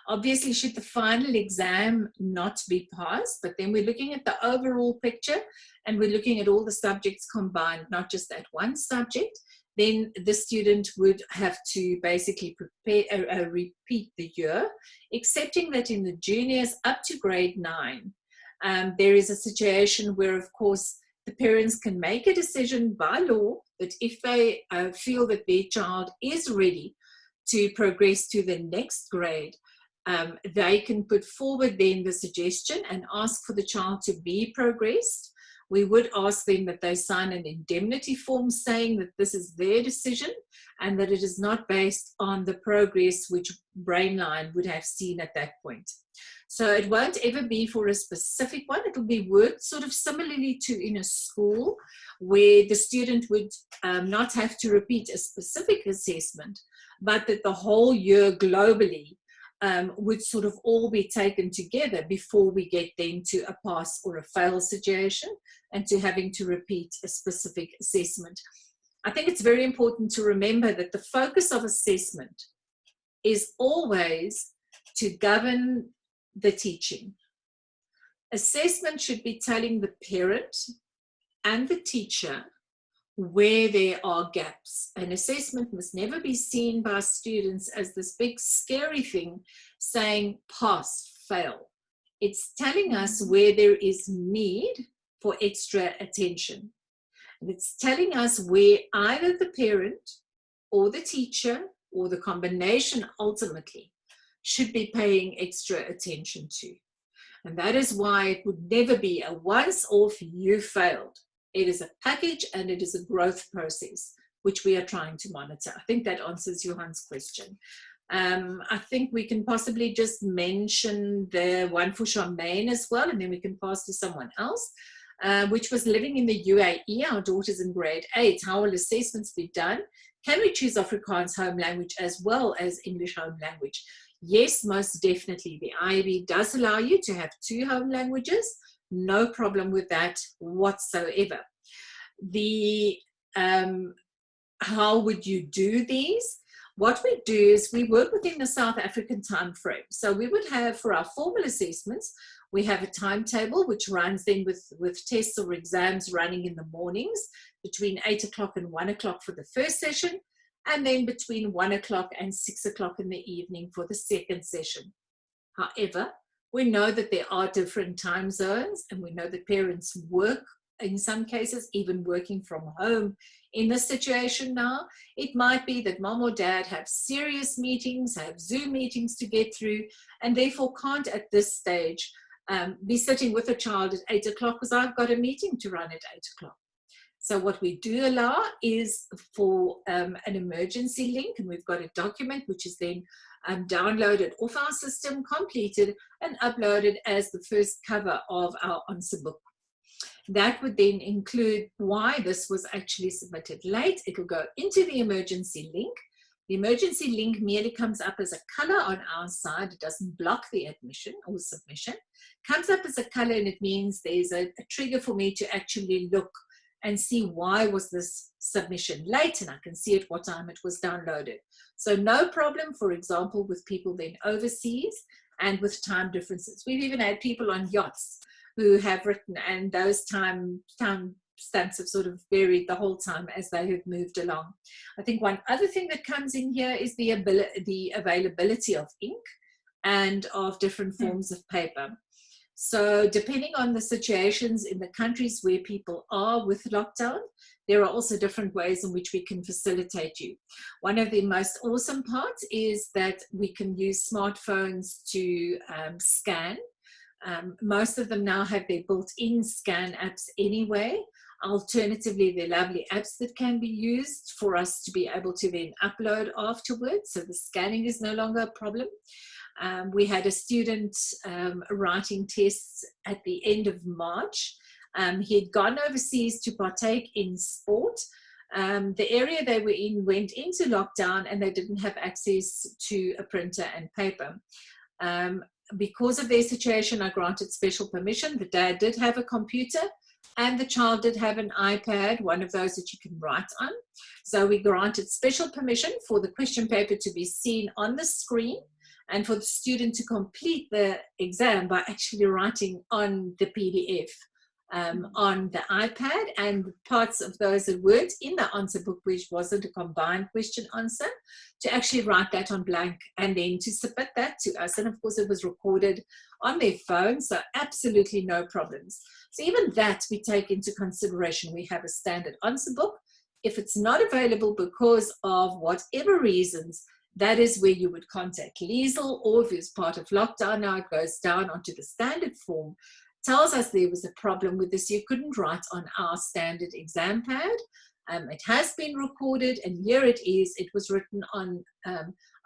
Obviously, should the final exam not be passed, but then we're looking at the overall picture and we're looking at all the subjects combined, not just that one subject, then the student would have to basically prepare, repeat the year, excepting that in the juniors up to grade 9, there is a situation where, of course, the parents can make a decision by law that if they feel that their child is ready to progress to the next grade, they can put forward then the suggestion and ask for the child to be progressed. We would ask them that they sign an indemnity form saying that this is their decision and that it is not based on the progress which Brainline would have seen at that point. So it won't ever be for a specific one. It'll be worked sort of similarly to in a school where the student would not have to repeat a specific assessment, but that the whole year globally would sort of all be taken together before we get then to a pass or a fail situation and to having to repeat a specific assessment. I think it's very important to remember that the focus of assessment is always to govern the teaching. Assessment should be telling the parent and the teacher where there are gaps. An assessment must never be seen by students as this big scary thing saying pass, fail. It's telling us where there is need for extra attention. And it's telling us where either the parent or the teacher or the combination ultimately should be paying extra attention to. And that is why it would never be a once off, you failed. It is a package and it is a growth process, which we are trying to monitor. I think that answers Johan's question. I think we can possibly just mention the one for Charmaine as well, and then we can pass to someone else, which was living in the UAE. Our daughter's in grade 8. How will assessments be done? Can we choose Afrikaans home language as well as English home language? Yes, most definitely. The IAB does allow you to have 2 home languages. No problem with that whatsoever. How would you do these? What we do is we work within the South African time frame. So we would have, for our formal assessments, we have a timetable which runs then with tests or exams running in the mornings between 8 o'clock and 1 o'clock for the first session, and then between 1 o'clock and 6 o'clock in the evening for the second session. However, we know that there are different time zones, and we know that parents work, in some cases, even working from home. In this situation now, it might be that mom or dad have serious meetings, have Zoom meetings to get through, and therefore can't at this stage be sitting with a child at 8 o'clock because I've got a meeting to run at 8 o'clock. So what we do allow is for an emergency link, and we've got a document which is then downloaded off our system, completed, and uploaded as the first cover of our answer book. That would then include why this was actually submitted late. It'll go into the emergency link. The emergency link merely comes up as a color on our side. It doesn't block the admission or submission. Comes up as a color, and it means there's a trigger for me to actually look and see why was this submission late, and I can see at what time it was downloaded. So no problem, for example, with people then overseas and with time differences. We've even had people on yachts who have written, and those time stamps have sort of varied the whole time as they have moved along. I think one other thing that comes in here is the availability of ink and of different forms of paper. So depending on the situations in the countries where people are with lockdown, there are also different ways in which we can facilitate you. One of the most awesome parts is that we can use smartphones to scan. Most of them now have their built-in scan apps anyway. Alternatively, they're lovely apps that can be used for us to be able to then upload afterwards. So the scanning is no longer a problem. We had a student writing tests at the end of March. He had gone overseas to partake in sport. The area they were in went into lockdown and they didn't have access to a printer and paper. Because of their situation, I granted special permission. The dad did have a computer and the child did have an iPad, one of those that you can write on. So we granted special permission for the question paper to be seen on the screen and for the student to complete the exam by actually writing on the PDF on the iPad, and parts of those that weren't in the answer book, which wasn't a combined question answer, to actually write that on blank and then to submit that to us. And of course it was recorded on their phone, so absolutely no problems. So even that we take into consideration. We have a standard answer book. If it's not available because of whatever reasons, that is where you would contact Liesel, or if it's part of lockdown now, it goes down onto the standard form, tells us there was a problem with this. You couldn't write on our standard exam pad. It has been recorded, and here it is. It was written on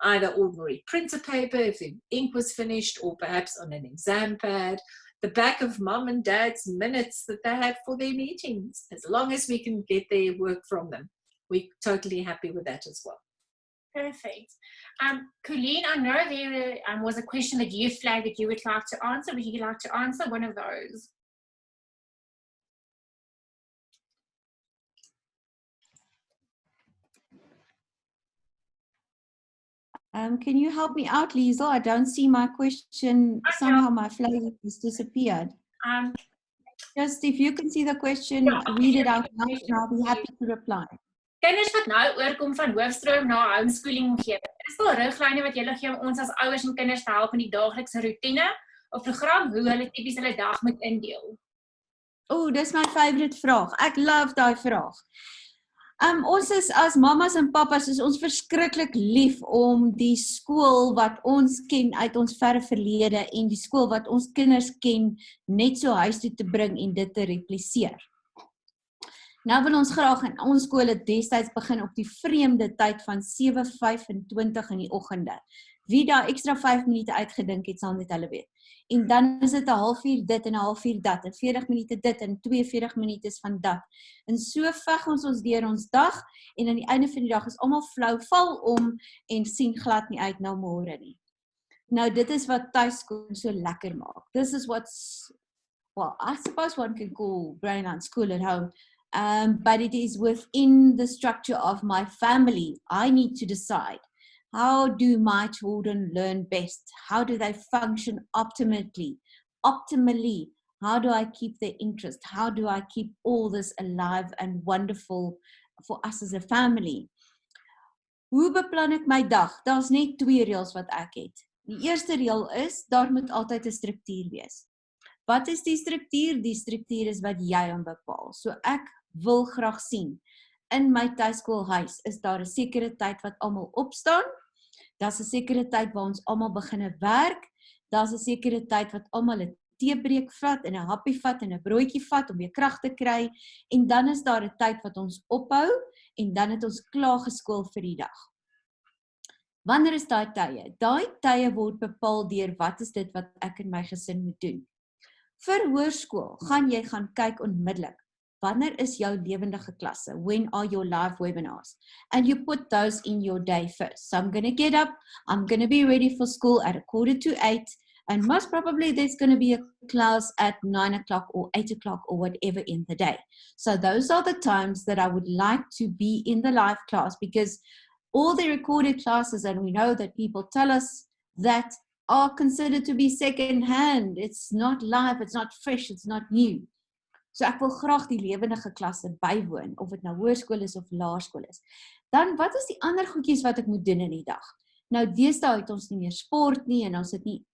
either ordinary printer paper if the ink was finished, or perhaps on an exam pad, the back of mom and dad's minutes that they had for their meetings. As long as we can get their work from them, we're totally happy with that as well. Perfect. Colleen, I know there was a question that you flagged that you would like to answer. Would you like to answer one of those? Can you help me out, Liesel? I don't see my question. Somehow my flag has disappeared. Just if you can see the question, read it out loud and I'll be happy to reply. Kinders wat nou oorkom van hoofstroom na homeschooling omgewing. Is daar riglyne wat julle gee om ons as ouers en kinders te help in die daaglikse routine of program hoe hulle tipies hulle dag moet indeel? Dis my favorite vraag. Ek love daai vraag. Ons is as mamas en papas is ons verskriklik lief om die skool wat ons ken uit ons verre verlede en die skool wat ons kinders ken net so huis toe te bring en dit te repliseer. Nou wil ons graag in ons skole destyds begin op die vreemde tyd van 7:25 in die oggende. Wie daar extra 5 minute uitgedink het, sal net hulle weet. En dan is dit 1/2 dit en 1/2 dat, en 40 minute dit en 42 minute van dat. En so veg ons deur ons dag, en aan die einde van die dag is almal flou, val om en sien glad nie uit na môre nie. Nou dit is wat tuiskool so lekker maak. This is what's, well, I suppose one can call Brainline school at home. But it is within the structure of my family. I need to decide, how do my children learn best? How do they function optimally? How do I keep their interest? How do I keep all this alive and wonderful for us as a family? Hoe beplan ek my dag? Daar's net 2 reëls wat ek het. Die eerste reël is, daar moet altyd 'n struktuur wees. Wat is die struktuur? Die struktuur is wat jy hom bepaal. So ek wil graag sien, in my tuiskoolhuis is daar 'n sekere tyd wat almal opstaan, daar's 'n sekere tyd waar ons almal begine werk, daar's 'n sekere tyd wat almal 'n teebreek vat en 'n happie vat en 'n broodjie vat om weer krag te kry, en dan is daar 'n tyd wat ons ophou, en dan het ons klaar geskool vir die dag. Wanneer is daai tye? Daai tye word bepaal deur wat is dit wat ek en my gesin moet doen. Vir hoërskool gaan jy gaan kyk onmiddellik. Wanneer is jou lewendige klasse? When are your live webinars? And you put those in your day first. So I'm going to get up, I'm going to be ready for school at 7:45, and most probably there's going to be a class at 9 o'clock or 8 o'clock or whatever in the day. So those are the times that I would like to be in the live class, because all the recorded classes, and we know that people tell us that, are considered to be second hand. It's not live, it's not fresh, it's not new. So ek wil graag die lewendige klasse bywoon, of dit nou hoërskool is of laerskool is. Dan, wat is die ander goedjies wat ek moet doen in die dag? Nou, deesdae het ons nie meer sport nie, en ons het nie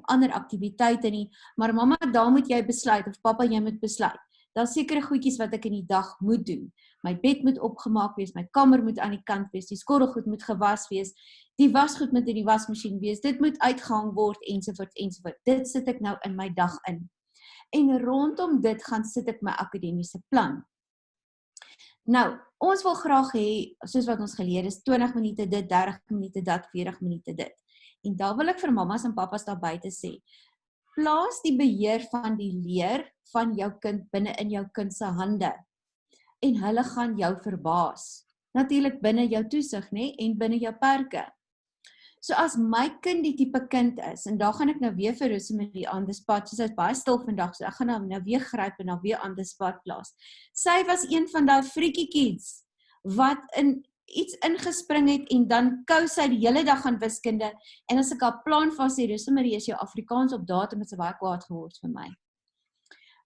ander aktiwiteite nie, maar mamma, daar moet jy besluit, of papa, jy moet besluit. Daar's sekere goedjies wat ek in die dag moet doen. My bed moet opgemaak wees, my kamer moet aan die kant wees, die skottelgoed moet gewas wees, die wasgoed moet in die wasmasjien wees, dit moet uitgehang word, ensovoorts, ensovoorts. Dit sit ek nou in my dag in. En rondom dit gaan sit ek my akademiese plan. Nou, ons wil graag hê, soos wat ons geleer is, 20 minute dit, 30 minute dat, 40 minute dit. En daar wil ek vir mamas en papas daar buite sê, plaas die beheer van die leer van jou kind binne in jou kind se hande. en hulle gaan jou verbaas. Natuurlik binne jou toesig, nê, en binne jou perke. So as my kind die tipe kind is, en daar gaan ek nou weer vir Rosemary on the spot, sy is baie stil vandag, so ek gaan hom nou weer gryp en nou weer on the spot plaas. Sy was een van daai freaky kids, wat in iets ingespring het, en dan kou sy die hele dag aan wiskunde, en as ek haar plan van sê, Rosemary, is jou Afrikaans op datum, het sy baie kwaad geword vir my.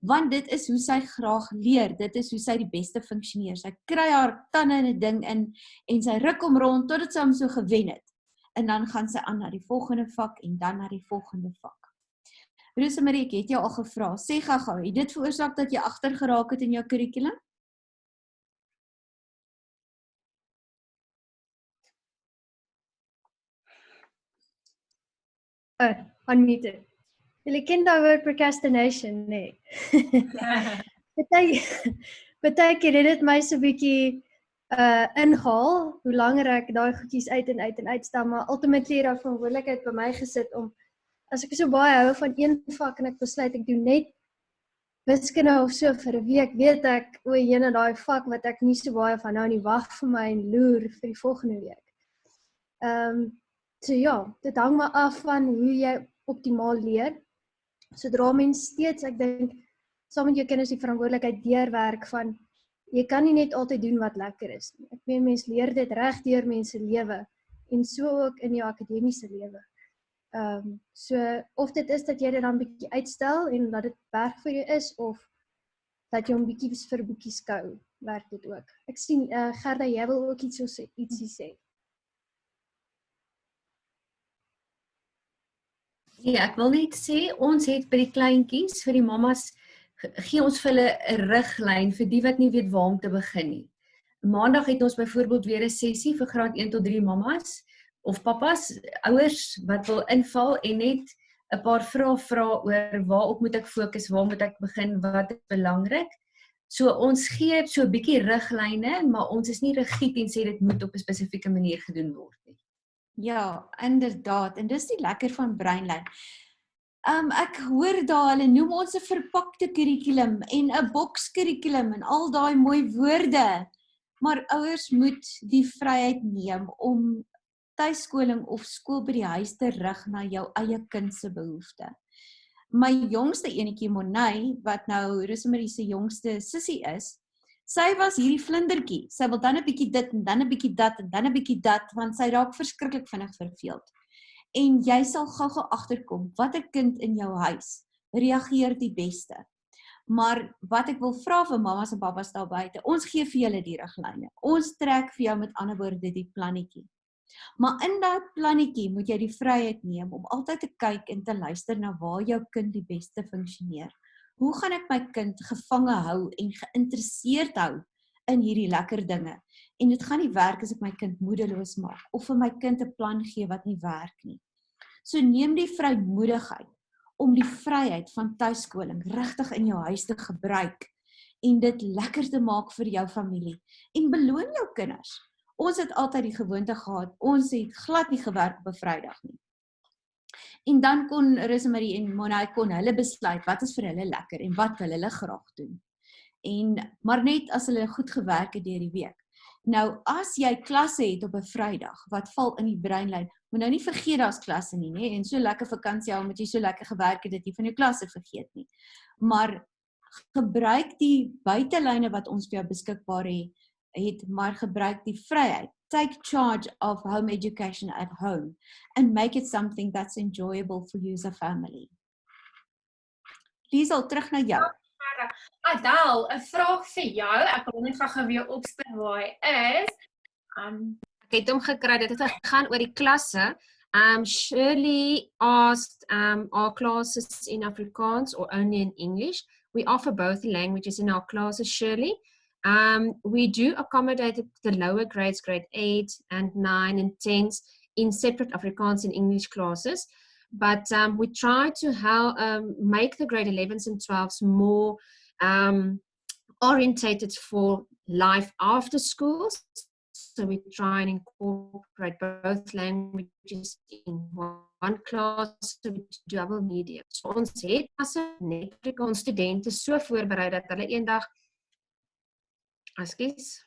Want dit is hoe sy graag leer, dit is hoe sy die beste funksioneer. Sy kry haar tande in 'n ding in, en sy ruk hom rond, totdat sy hom so gewen het. En dan gaan sy aan na die volgende vak, en dan na die volgende vak. Rosemary, ek het jou al gevra, sê gou-gou, het dit veroorsaak dat jy agter geraak het in jou kurrikulum? Unmuted. Julle ken daai woord procrastination, nee. Partykeer het dit my so 'n bietjie inhaal, hoe langer ek daai goedjies uit en uitstel, maar ultimately het daar verantwoordelikheid by my gesit om, as ek so baie hou van een vak en ek besluit ek doen net wiskunde of so vir 'n week, weet ek, o jene daai vak wat ek nie so baie van nou nie, wag vir my en loer vir die volgende week. So ja, dit hang maar af van hoe jy optimaal leer. Sodra mens steeds, ek dink, saam met jou kinders die verantwoordelikheid deurwerk van, jy kan nie net altyd doen wat lekker is nie. Ek meen, mens leer dit reg deur mense lewe, en so ook in jou akademiese lewe. So, of dit is dat jy dit dan bietjie uitstel, en dat dit werk vir jou is, of dat jy hom bietjie vir boekies kou, werk dit ook. Ek sien, Gerda, jy wil ook ietsie sê. Ja, ek wil net sê, ons het by die kleintjies, vir die mammas, gee ons vir hulle 'n riglyn vir die wat nie weet waar om te begin nie. Maandag het ons byvoorbeeld weer 'n sessie vir graad 1 tot 3 mammas of pappas, ouers wat wil inval en net 'n paar vrae vra oor waarop moet ek fokus, waar moet ek begin, wat is belangrik. So ons gee so 'n bietjie riglyne, maar ons is nie rigied en sê dit moet op 'n spesifieke manier gedoen word nie. Ja, inderdaad, en dis die lekker van Brainline. Ek hoor daar, hulle noem ons 'n verpakte kurrikulum en 'n bokskurrikulum en al daai mooi woorde. Maar ouers moet die vryheid neem om tuiskoling of skool by die huis te rig na jou eie kind se behoefte. My jongste enetjie Monay, wat nou Rosemary se jongste sussie is, sy was hierdie vlindertjie. Sy wil dan 'n bietjie dit en dan 'n bietjie dat en dan 'n bietjie dat, want sy raak verskriklik vinnig verveeld. En jy sal gou-gou agterkom, watter kind in jou huis reageer die beste. Maar wat ek wil vra vir mammas en pappas daar buite, ons gee vir julle die riglyne. Ons trek vir jou met ander woorde die plannetjie. Maar in daai plannetjie moet jy die vryheid neem om altyd te kyk en te luister na waar jou kind die beste funksioneer. Hoe gaan ek my kind gevange hou en geïnteresseerd hou in hierdie lekker dinge? En dit gaan nie werk as ek my kind moedeloos maak of vir my kind 'n plan gee wat nie werk nie. So neem die vrymoedigheid om die vryheid van tuiskoling regtig in jou huis te gebruik en dit lekker te maak vir jou familie. En beloon jou kinders. Ons het altyd die gewoonte gehad, ons het glad nie gewerk op 'n Vrydag nie. En dan kon Rosemary en Monay kon hulle besluit wat is vir hulle lekker en wat wil hulle graag doen. Maar net as hulle goed gewerk het deur die week. Nou, as jy klasse het op 'n Vrydag, wat val in die Brainline, moet nou nie vergeet daar's klasse nie, nê? En so lekker vakansie hou, moet jy so lekker gewerk het dat jy van jou klasse vergeet nie. Maar gebruik die buitelyne wat ons vir jou beskikbaar het, maar gebruik die vryheid. Take charge of home education at home and make it something that's enjoyable for you as a family. Liesel, terug na jou. Adel, 'n vraag vir jou. Ek wil net gou weer opstel waar hy is. Ek het hom gekry, dit het gegaan oor die klasse. Shirley asked, are classes in Afrikaans or only in English? We offer both languages in our classes, Shirley. We do accommodate the lower grades, grade 8 and 9 and 10s, in separate Afrikaans and English classes. But we try to make the grade 11s and 12s more orientated for life after schools. So we try and incorporate both languages in one class, so we do double media. So ons het as net ons studente so voorberei dat hulle eendag Ekskuus.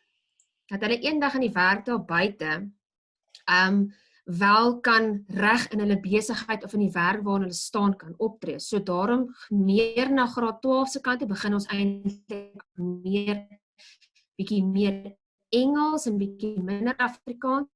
Dat hulle eendag in die werk daar buite wel kan reg in hulle besigheid of in die werk waarin hulle staan kan optree. So daarom meer na graad 12 se kant begin ons eintlik bietjie meer Engels en bietjie minder Afrikaans,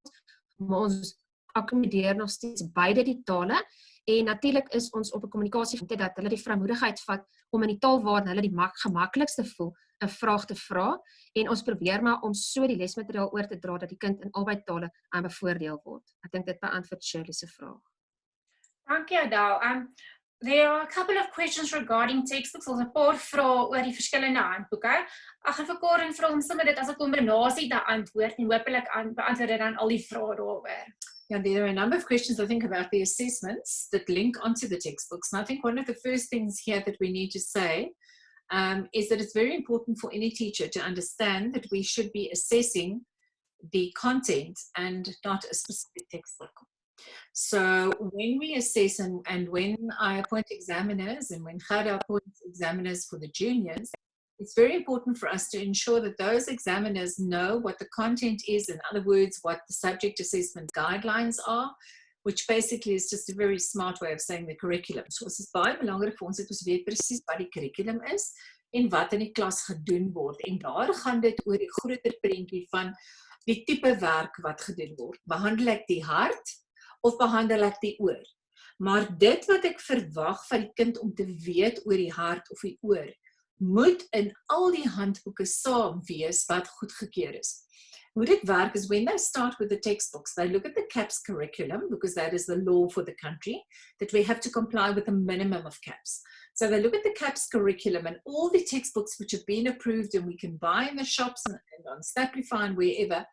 maar ons akkommodeer nog steeds beide die tale. En natuurlik is ons op 'n kommunikasie dat hulle die vrymoedigheid vat om in die taal waarin hulle die gemaklikste voel 'n vraag te vra, en ons probeer maar om so die lesmateriaal oor te dra dat die kind in albei tale bevoordeel word. Ek dink dit beantwoord Shirley se vraag. Dankie Adele. There are a couple of questions regarding textbooks. Ons 'n paar vrae oor die verskillende handboeke. Ek gaan vir Karen vra om sommer dit as 'n kombinasie te antwoord en hopelik beantwoord dit dan al die vrae daaroor. Yeah, there are a number of questions, I think, about the assessments that link onto the textbooks. And I think one of the first things here that we need to say is that it's very important for any teacher to understand that we should be assessing the content and not a specific textbook. So when we assess and when I appoint examiners and when Khada appoints examiners for the juniors, it's very important for us to ensure that those examiners know what the content is, in other words, what the subject assessment guidelines are, which basically is just a very smart way of saying the curriculum. So dit is baie belangrik vir ons dat ons weet presies wat die curriculum is en wat in die klas gedoen word. En daar gaan dit oor die groter prentjie van die tipe werk wat gedoen word. Behandel ek die hart of behandel ek die oor? Maar dit wat ek verwag van die kind om te weet oor die hart of die oor, moet in al die handboeke saam wees wat goedgekeur is. Hoe dit werk is when they start with the textbooks, they look at the CAPS curriculum because that is the law for the country, that we have to comply with a minimum of CAPS. So they look at the CAPS curriculum and all the textbooks which have been approved and we can buy in the shops and on Staplify and wherever,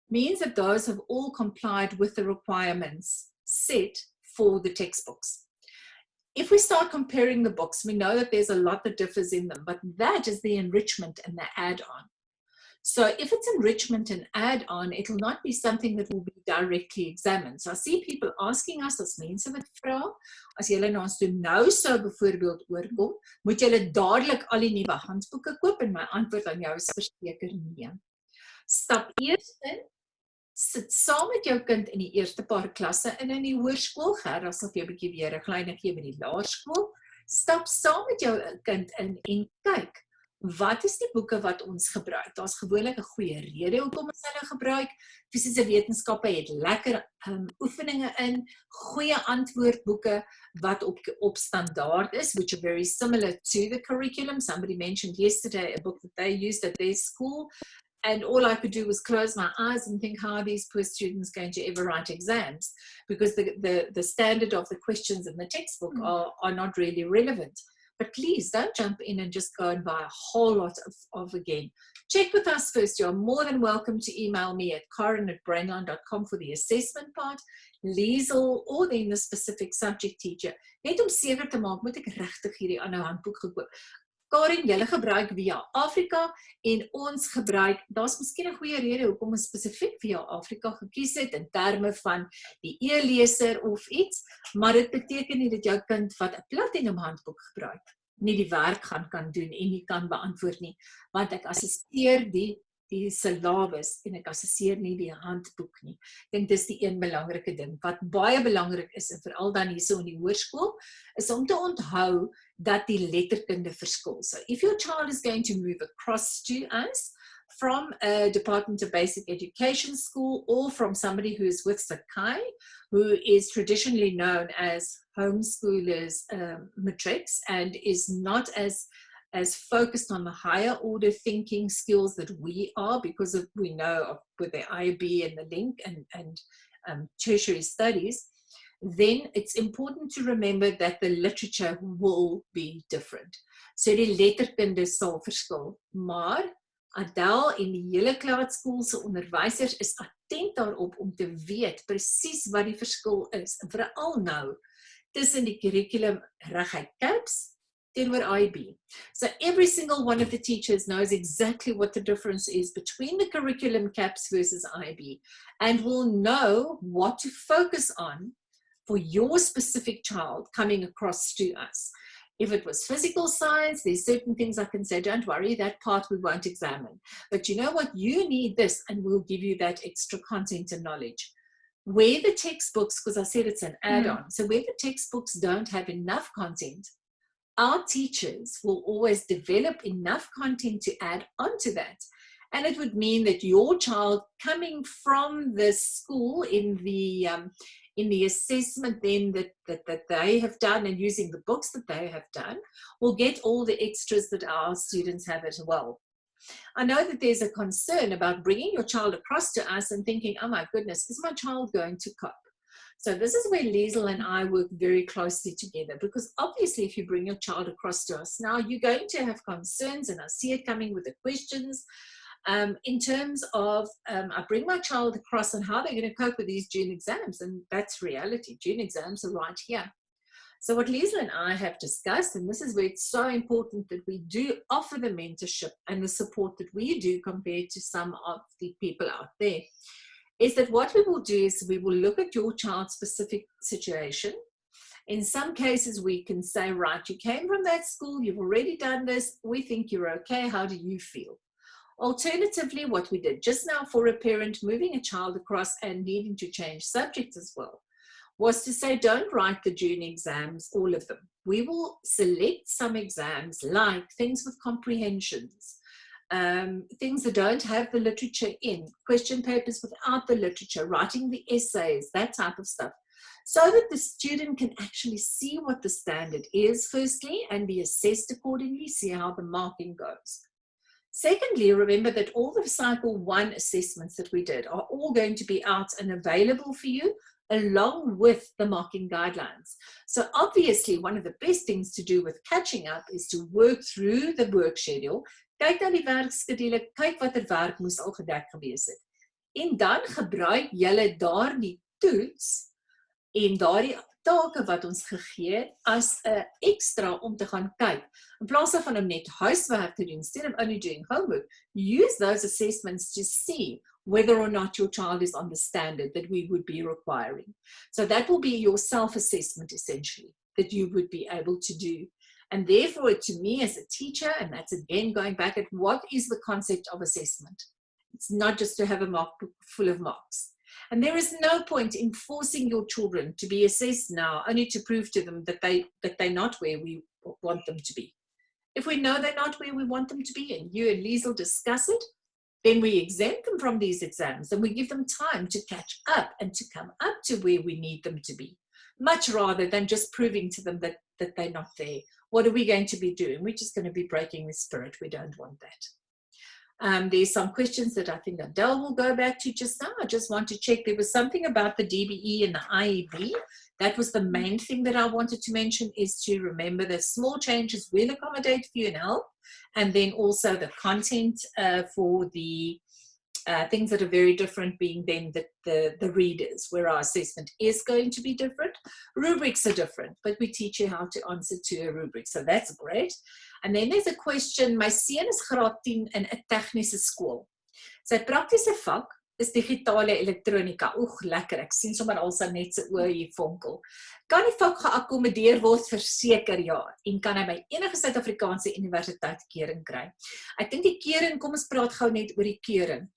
means that those have all complied with the requirements set for the textbooks. If we start comparing the books, we know that there's a lot that differs in them, but that is the enrichment and the add-on. So if it's enrichment and add-on, it will not be something that will be directly examined. So I see people asking us as mense wat vra, as julle na ons toe nou sou byvoorbeeld oorkom, moet julle dadelik al die nuwe handboeke koop? En my antwoord aan jou is verseker nee. Stap eers in, sit saam met jou kind in die eerste paar klasse in die hoërskool, Gerda sal vir jou 'n bietjie weer 'n klein gee by die laerskool. Stap saam met jou kind in en kyk, wat is die boeke wat ons gebruik? Daar's gewoonlik 'n goeie rede hoekom ons hulle gebruik. Fisiese wetenskappe het lekker oefeninge in, goeie antwoordboeke wat op standaard is, which are very similar to the curriculum. Somebody mentioned yesterday a book that they used at their school. And all I could do was close my eyes and think, how are these poor students going to ever write exams? Because the standard of the questions in the textbook are not really relevant. But please don't jump in and just go and buy a whole lot of again. Check with us first. You're more than welcome to email me at karen@brainline.com for the assessment part, Liesel, or then the specific subject teacher. Net om seker te maak, moet ek regtig hierdie ander handboek gekoop. Karen, julle gebruik Via Afrika en ons gebruik, daar's miskien 'n goeie rede hoekom ons spesifiek Via Afrika gekies het in terme van die e-leser of iets, maar dit beteken nie dat jou kind wat 'n platinum handboek gebruik, nie die werk kan doen en nie kan beantwoord nie, want ek assesseer die syllabus en ek assesseer nie die handboek nie. Ek dink dis die een belangrike ding. Wat baie belangrik is, en veral dan hierso in die hoërskool, is om te onthou dat die letterkunde verskil. So if your child is going to move across to us from a Department of Basic Education school or from somebody who is with Sakai, who is traditionally known as homeschoolers matrics and is not as focused on the higher order thinking skills that we are, because we know with the IB and the link and tertiary studies, then it's important to remember that the literature will be different. So die letterkunde sal verskil, maar Adele en die hele klaarskool se onderwysers is attent daarop om te weet presies wat die verskil is, en veral nou tussen die curriculum reguit CAPS teenoor IB. So every single one of the teachers knows exactly what the difference is between the curriculum CAPS versus IB, and will know what to focus on for your specific child coming across to us. If it was physical science, there's certain things I can say, don't worry, that part we won't examine. But you know what, you need this, and we'll give you that extra content and knowledge. Where the textbooks, because I said it's an add-on, so where the textbooks don't have enough content, our teachers will always develop enough content to add onto that. And it would mean that your child coming from the school in the assessment then that they have done and using the books that they have done will get all the extras that our students have as well. I know that there's a concern about bringing your child across to us and thinking, oh my goodness, is my child going to cope? So this is where Liesl and I work very closely together, because obviously if you bring your child across to us now, you're going to have concerns, and I see it coming with the questions. In terms of, I bring my child across and how they're going to cope with these June exams, and that's reality. June exams are right here. So what Liesl and I have discussed, and this is where it's so important that we do offer the mentorship and the support that we do compared to some of the people out there, is that what we will do is we will look at your child's specific situation. In some cases, we can say, right, you came from that school, you've already done this, we think you're okay, how do you feel? Alternatively, what we did just now for a parent moving a child across and needing to change subjects as well, was to say, don't write the June exams, all of them. We will select some exams like things with comprehensions, things that don't have the literature in, question papers without the literature, writing the essays, that type of stuff, so that the student can actually see what the standard is, firstly, and be assessed accordingly, see how the marking goes. Secondly, remember that all the Cycle 1 assessments that we did are all going to be out and available for you, along with the marking guidelines. So obviously, one of the best things to do with catching up is to work through the work schedule, kyk na die werkskedule, kyk watter werk moes al gedek gewees het. En dan gebruik julle daardie toets en daardie take wat ons gegee het as 'n ekstra om te gaan kyk. In plaas van om net huiswerk te doen, instead of only doing homework, use those assessments to see whether or not your child is on the standard that we would be requiring. So that will be your self-assessment, essentially, that you would be able to do. And therefore, to me as a teacher, and that's again going back at what is the concept of assessment? It's not just to have a mark book full of marks. And there is no point in forcing your children to be assessed now, only to prove to them that they're not where we want them to be. If we know they're not where we want them to be, and you and Liesl discuss it, then we exempt them from these exams and we give them time to catch up and to come up to where we need them to be, much rather than just proving to them that they're not there. What are we going to be doing? We're just going to be breaking the spirit. We don't want that. There's some questions that I think Adele will go back to just now. I just want to check. There was something about the DBE and the IEB. That was the main thing that I wanted to mention, is to remember that small changes will accommodate for you and help. And then also the content for the things that are very different being then the readers, where our assessment is going to be different. Rubrics are different, but we teach you how to answer to a rubric. So that's great. And then there's a question, my seun is graad 10 in 'n tegniese skool. Sy praktiese vak is digitale elektronika. Oeg, lekker, ek sien sommer al sy net sy oë hier vonkel. Kan die vak geakkommodeer word vir seker jaar? En kan hy by enige Suid-Afrikaanse universiteit keuring kry? Ek dink die keuring, kom ons praat gou net oor die keuring.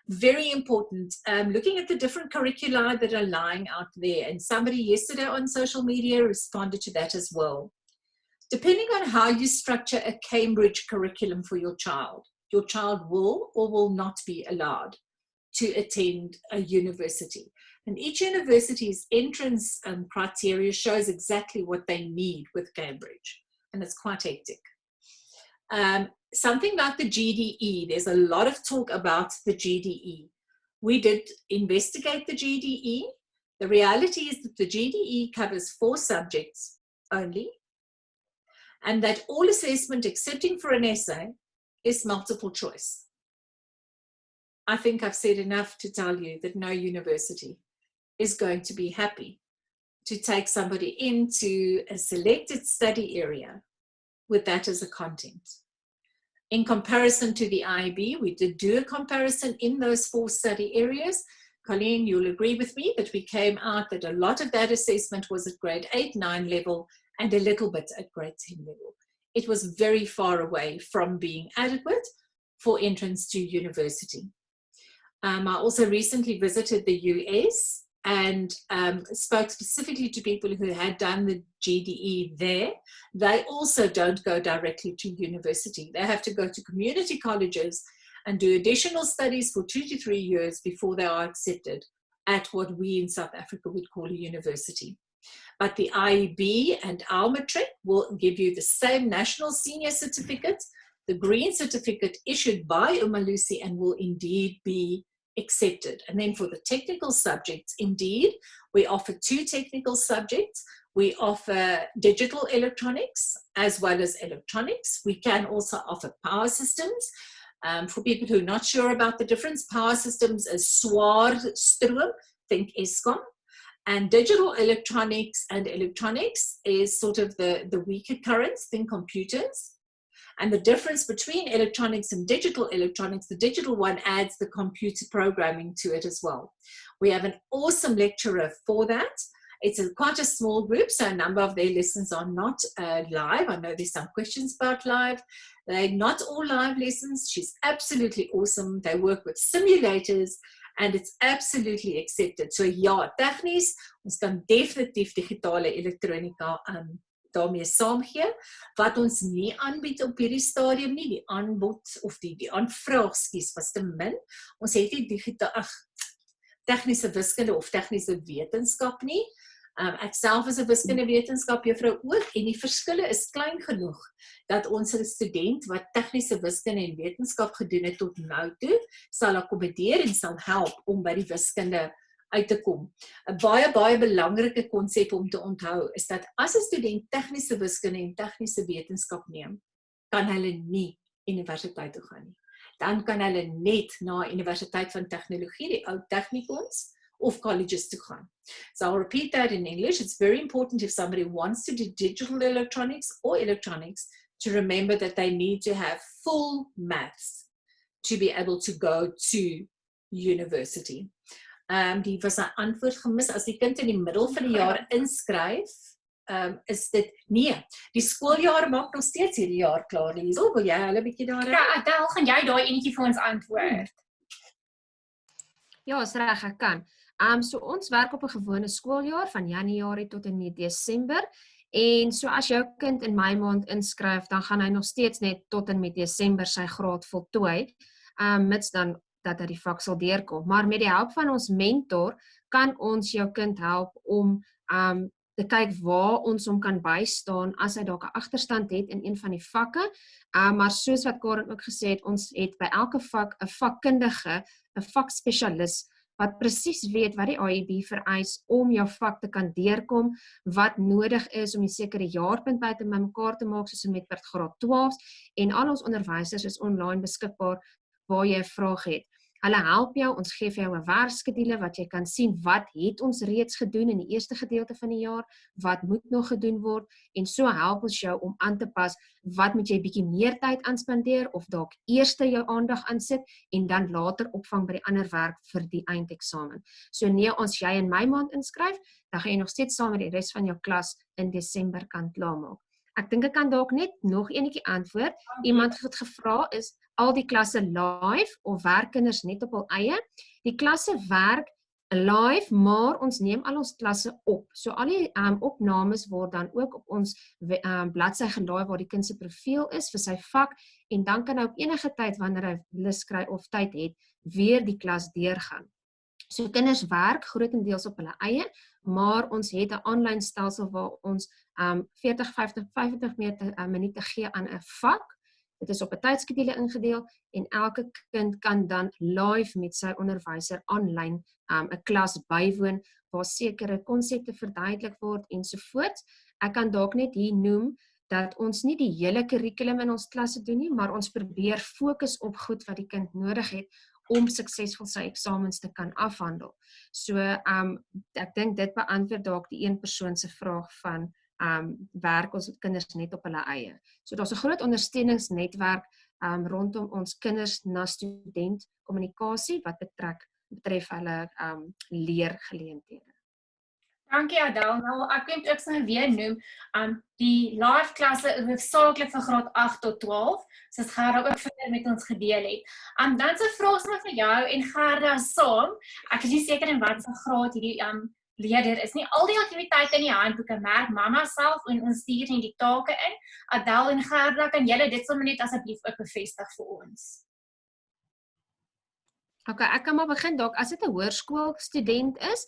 Very important, looking at the different curricula that are lying out there, and somebody yesterday on social media responded to that as well. Depending on how you structure a Cambridge curriculum for your child will or will not be allowed to attend a university. And each university's entrance criteria shows exactly what they need with Cambridge. And it's quite hectic. Something like the GDE, there's a lot of talk about the GDE. We did investigate the GDE. The reality is that the GDE covers 4 subjects only, and that all assessment, excepting for an essay, is multiple choice. I think I've said enough to tell you that no university is going to be happy to take somebody into a selected study area with that as a content. In comparison to the IB, we did do a comparison in those 4 study areas. Colleen, you'll agree with me that we came out that a lot of that assessment was at grade 8, 9 level, and a little bit at grade 10 level. It was very far away from being adequate for entrance to university. I also recently visited the US and spoke specifically to people who had done the GDE there. They also don't go directly to university. They have to go to community colleges and do additional studies for 2 to 3 years before they are accepted at what we in South Africa would call a university. But the IEB and our matric will give you the same national senior certificate, the green certificate issued by Umalusi, and will indeed be accepted. And then for the technical subjects, indeed, we offer 2 technical subjects. We offer digital electronics as well as electronics. We can also offer power systems. For people who are not sure about the difference, power systems is swaar stroom, think Eskom. And digital electronics and electronics is sort of the weaker currents, think computers. And the difference between electronics and digital electronics, the digital one adds the computer programming to it as well. We have an awesome lecturer for that. It's quite a small group, so a number of their lessons are not live. I know there's some questions about live. They're not all live lessons. She's absolutely awesome. They work with simulators, and it's absolutely accepted. So ja, tegnies, ons kan definitief digitale elektronika daarmee saamgee. Wat ons nie aanbied op hierdie stadium nie, die aanbod of die aanvraag, was te min. Ons het nie tegniese wiskunde of tegniese wetenskap nie. Ek self is 'n wiskunde wetenskap juffrou ook, en die verskille is klein genoeg dat ons 'n student wat tegniese wiskunde en wetenskap gedoen het tot nou toe, sal akkommodeer en sal help om by die wiskunde uit te kom. 'n baie belangrike konsep om te onthou is dat as 'n student tegniese wiskunde en tegniese wetenskap neem, kan hulle nie universiteit toe gaan nie. Dan kan hulle net na Universiteit van Tegnologie, die ou technikons, of colleges to gaan. So I'll repeat that in English. It's very important if somebody wants to do digital electronics or electronics to remember that they need to have full maths to be able to go to university. Die was 'n antwoord gemis. As die kind in die middel van die jaar inskryf, is dit nee. Die skooljaar maak nog steeds hierdie jaar klaar. Liesel, wil jy hulle 'n bietjie daar? Ja, Adel, gaan jy daai enetjie vir ons antwoord? Ja, is reg, ek kan. So ons werk op 'n gewone skooljaar van Januarie tot en met Desember. En so as jou kind in Mei maand inskryf, dan gaan hy nog steeds net tot en met Desember sy graad voltooi, mits dan dat hy die vak sal deurkom. Maar met die hulp van ons mentor kan ons jou kind help om te kyk waar ons hom kan bystaan as hy dalk 'n agterstand het in een van die vakke. Maar soos wat Karen ook gesê het, ons het by elke vak 'n vakkundige, 'n vakspesialis wat presies weet wat die IEB vereis om jou vak te kan deurkom, wat nodig is om die sekere jaarpunt by mekaar te maak, soos met graad 12, en al ons onderwysers is online beskikbaar waar jy 'n vraag het. Hulle help jou, ons gee vir jou 'n werkskedule wat jy kan sien wat het ons reeds gedoen in die eerste gedeelte van die jaar, wat moet nog gedoen word, en so help ons jou om aan te pas wat moet jy bietjie meer tyd aanspandeer of dalk eers jou aandag aansit en dan later opvang by die ander werk vir die eindeksamen. So nee, as jy in Mei maand inskryf, dan gaan jy nog steeds saam met die res van jou klas in Desember kan klaarmaak. Ek dink ek kan dalk net nog enetjie antwoord. Iemand het gevra, is al die klasse live of werk kinders net op hul eie? Die klasse werk live, maar ons neem al ons klasse op. So al die opnames word dan ook op ons bladsy gelaai waar die kind se profiel is vir sy vak, en dan kan hy op enige tyd wanneer hy lus kry of tyd het, weer die klas deurgaan. So kinders werk grootendeels op hulle eie, maar ons het 'n aanlyn stelsel waar ons 40, 50, 55 minute gee aan 'n vak. Dit is op 'n tydskedule ingedeel en elke kind kan dan live met sy onderwyser aanlyn 'n klas bywoon waar sekere konsepte verduidelik word ensovoorts. Ek kan dalk net hier noem dat ons nie die hele kurrikulum in ons klasse doen nie, maar ons probeer fokus op goed wat die kind nodig het om suksesvol sy eksamens te kan afhandel. So ek dink dit beantwoord dalk die een persoon se vraag van werk ons met kinders net op hulle eie. So daar's 'n groot ondersteuningsnetwerk rondom ons kinders na student kommunikasie wat betref hulle leergeleenthede. Dankie Adel. Nou, ek kan ook sommer weer noem, die live klasse hoofsaaklik vir graad 8 tot 12, soos Gerda ook verder met ons gedeel het. Dan se vrae sommer vir jou en Gerda saam. Ek is nie seker in wat se graad hierdie leerder is nie. Al die aktiwiteite in die handboeke merk mamma self en ons stuur nie die take in. Adel en Gerda, kan julle dit sommer net asseblief ook bevestig vir ons? Okay, ek kan maar begin dalk as dit 'n hoërskoolstudent is,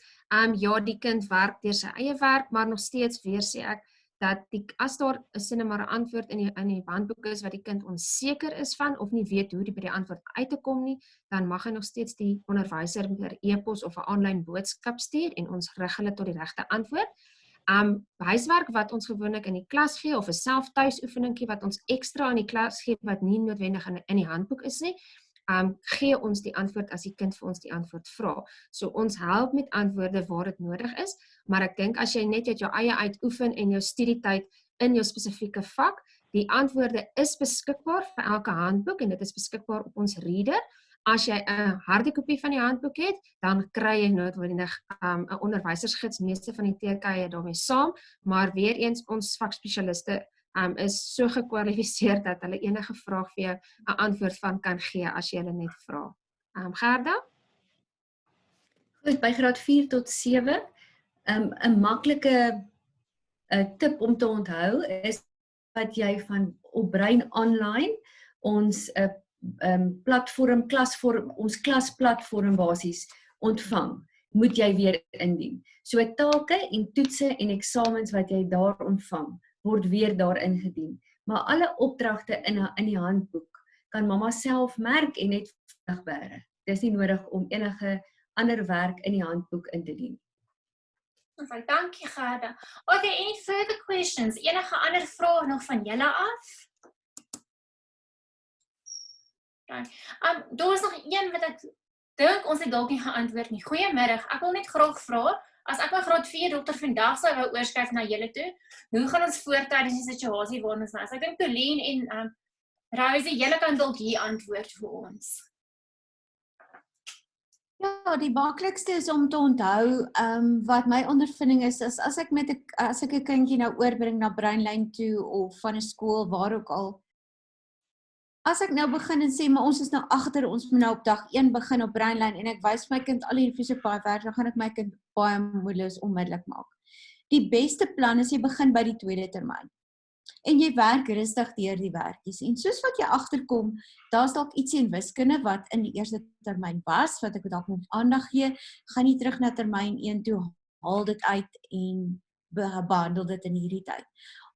ja, die kind werk deur sy eie werk, maar nog steeds weer sê ek dat as daar 'n sinne maar 'n antwoord in die handboek is wat die kind onseker is van of nie weet hoe by die antwoord uit te kom nie, dan mag hy nog steeds die onderwyser per e-pos of 'n aanlyn boodskap stuur en ons rig hulle tot die regte antwoord. Huiswerk wat ons gewoonlik in die klas gee of 'n selftuisoefeningkie wat ons ekstra in die klas gee wat nie noodwendig in die handboek is nie, gee ons die antwoord as die kind vir ons die antwoord vra. So ons help met antwoorde waar dit nodig is, maar ek dink as jy net uit jou eie uitoefen en jou studietyd in jou spesifieke vak, die antwoorde is beskikbaar vir elke handboek en dit is beskikbaar op ons reader. As jy 'n harde kopie van die handboek het, dan kry jy noodwendig 'n onderwysersgids, meeste van die teekeie daarmee saam, maar weer eens ons vakspesialiste is so gekwalifiseer dat hulle enige vraag vir jou 'n antwoord van kan gee as jy hulle net vra. Gerda? Goed, by graad 4 tot 7, 'n maklike tip om te onthou is wat jy van op Brainline ons ons klasplatform basies ontvang, moet jy weer indien. So take en toetse en eksamens wat jy daar ontvang, word weer daar ingedien. Maar alle opdragte in die handboek kan mamma self merk en net wegbere. Dis nie nodig om enige ander werk in die handboek in te dien. Okay, dankie Gerda. Okay, any further questions? Enige ander vrae nog van julle af? Okay. Daar is nog een wat ek dink ons het dalk nie geantwoord nie. Goeiemiddag. Ek wil net graag vra, as ek my graad 4 dokter vandag sou wou oorskryf na julle toe, hoe gaan ons voort tydens die situasie waarin ons nou is? Ek dink Colleen en Rosie, julle kan dalk hier antwoord vir ons. Ja, die maklikste is om te onthou, wat my ondervinding is as ek 'n kindjie nou oorbring na Brainline toe of van 'n skool waar ook al. As ek nou begin en sê, maar ons is nou agter, ons moet nou op dag 1 begin op Brainline en ek wys my kind al hierdie fisiese baie werk, dan gaan ek my kind baie moedeloos onmiddellik maak. Die beste plan is jy begin by die tweede termyn. En jy werk rustig deur die werkies. En soos wat jy agterkom, daar's dalk ietsie in wiskunde wat in die eerste termyn was, wat ek dalk moet aandag gee, gaan jy terug na termyn 1 toe, haal dit uit en behandel dit in hierdie tyd.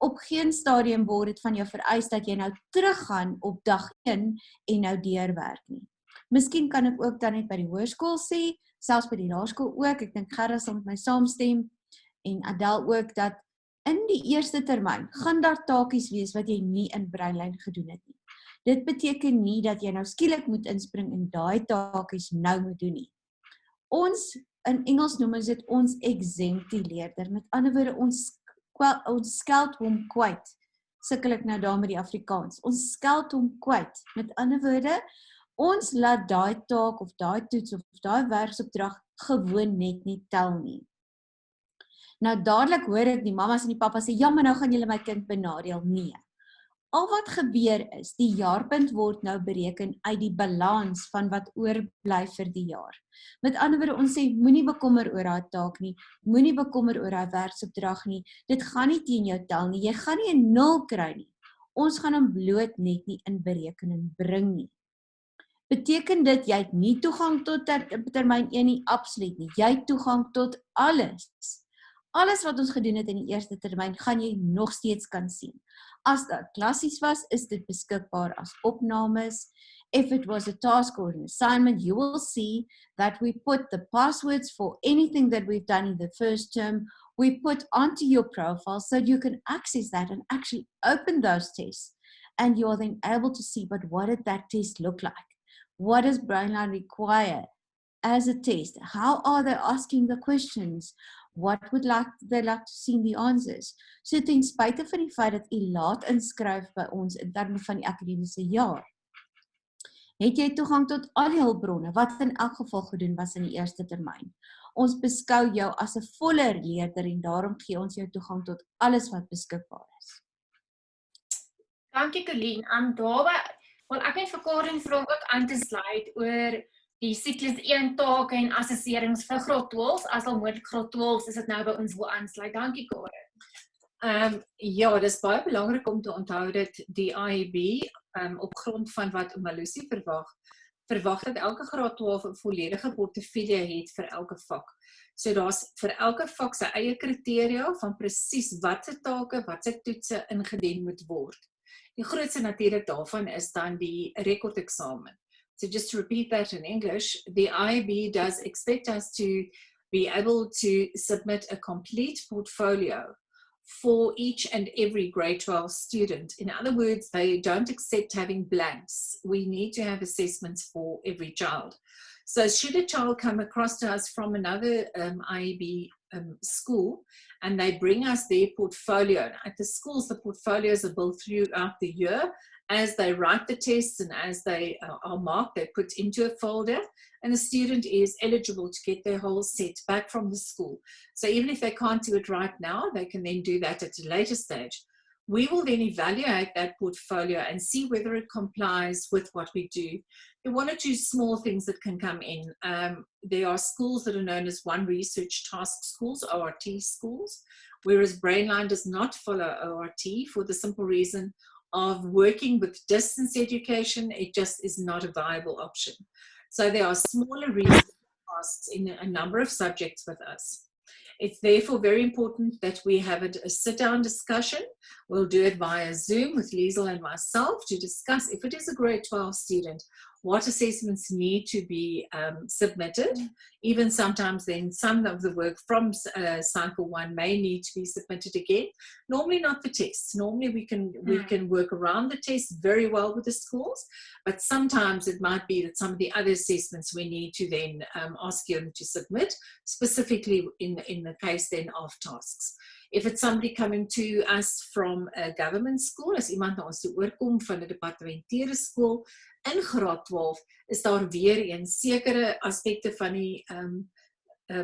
Op geen stadium word dit van jou vereis dat jy nou teruggaan op dag 1 en nou deurwerk nie. Miskien kan ek ook dan net by die hoërskool sê, selfs by die laerskool ook, ek dink Gerda sal met my saamstem, en Adel ook, dat in die eerste termyn gaan daar taakies wees wat jy nie in Brainline gedoen het nie. Dit beteken nie dat jy nou skielik moet inspring en daai taakies nou moet doen nie. Ons, in Engels noem ons dit ons exemptie leerder, met ander woorde ons skeld hom kwyt, sukkel ek nou daar met die Afrikaans, ons skeld hom kwyt, met ander woorde, ons laat daai taak of daai toets of daai werksopdrag gewoon net nie tel nie. Nou dadelik hoor ek die mammas en die pappas sê, ja, maar nou gaan julle my kind benadeel. Nee. Al wat gebeur is, die jaarpunt word nou bereken uit die balans van wat oorbly vir die jaar. Met ander woorde, ons sê, moenie bekommer oor daai taak nie, moenie bekommer oor daai werksopdrag nie, dit gaan nie teen jou tel nie, jy gaan nie 'n 0 kry nie. Ons gaan hom bloot net nie in berekening bring nie. Beteken dit, jy het nie toegang tot termyn 1 nie, absoluut nie, jy het toegang tot alles. Alles wat ons gedoen het in die eerste termyn, gaan jy nog steeds kan sien. As dit klassies was, is dit beskikbaar as opnames. If it was a task or an assignment, you will see that we put the passwords for anything that we've done in the first term, we put onto your profile so you can access that and actually open those tests. And you are then able to see, but what did that test look like? What does Brainline require as a test? How are they asking the questions? What would they like to see in the answers? So ten spyte van die feit dat u laat inskryf by ons in terme van die akademiese jaar, het jy toegang tot al die hulpbronne, wat in elk geval gedoen was in die eerste termyn. Ons beskou jou as 'n volle leerder en daarom gee ons jou toegang tot alles wat beskikbaar is. Dankie Colleen. Wel ek het vir Karin vra om ook aan te sluit oor die siklus 1 take en assesserings vir graad 12, as al moontlik graad 12 is dit nou by ons wil aansluit. Dankie Karin. Ja, dis baie belangrik om te onthou dat die IEB op grond van wat Malusi verwag dat elke graad 12 'n volledige portefeulje het vir elke vak. So daar's vir elke vak sy eie kriteria van presies watse take, watse toetse ingedien moet word. Die grootste natuurlik daarvan is dan die rekordeksamen. So just to repeat that in English, the IEB does expect us to be able to submit a complete portfolio for each and every grade 12 student. In other words, they don't accept having blanks. We need to have assessments for every child. So should a child come across to us from another IEB school and they bring us their portfolio, at the schools the portfolios are built throughout the year. As they write the tests and as they are marked, they're put into a folder, and the student is eligible to get their whole set back from the school. So even if they can't do it right now, they can then do that at a later stage. We will then evaluate that portfolio and see whether it complies with what we do. There are one or two small things that can come in. There are schools that are known as One Research Task Schools, ORT schools, whereas Brainline does not follow ORT for the simple reason of working with distance education. It just is not a viable option. So there are smaller research tasks in a number of subjects with us. It's therefore very important that we have a sit-down discussion. We'll do it via Zoom with Liesel and myself to discuss, if it is a grade 12 student, what assessments need to be submitted. Even sometimes then some of the work from cycle 1 may need to be submitted again. Normally not the tests. Normally we can work around the tests very well with the schools, but sometimes it might be that some of the other assessments we need to then ask them to submit, specifically in the case then of tasks. If it's somebody coming to us from a government school, as iemand na ons toe oorkom van 'n departementele skool in graad 12, is daar weer een sekere aspekte van die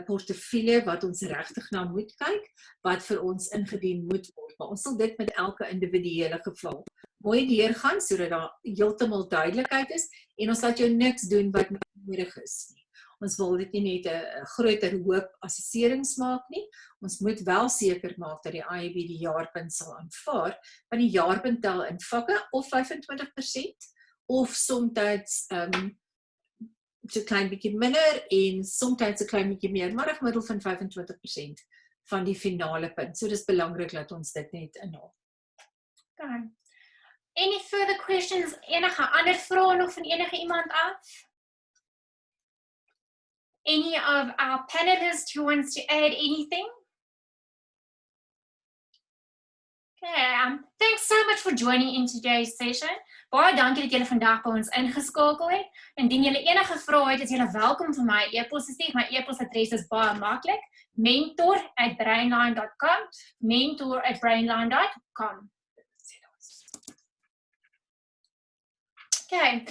portefeulje wat ons regtig na moet kyk, wat vir ons ingedien moet word. Maar ons sal dit met elke individuele geval mooi deurgaan sodat daar heeltemal duidelikheid is en ons laat jou niks doen wat nie nodig is nie. Ons wil dit nie net 'n groter hoop assesserings maak nie. Ons moet wel seker maak dat die IEB die jaarpunt sal aanvaar, want die jaarpunt tel in vakke of 25% of soms so klein bietjie minder en soms 'n klein bietjie meer, maar 'n gemiddel van 25% van die finale punt. So dis belangrik dat ons dit net inhaal. Okay. Any further questions? Enige ander vrae nog van enige iemand af? Any of our panelists who wants to add anything? Okay, thanks so much for joining in today's session. Baie dankie dat julle vandag by ons ingeskakel het. Indien julle enige vrae het, is julle welkom vir my e-pos te stuur. My e-posadres is baie maklik: mentor@brainline.com, mentor@brainline.com. Okay,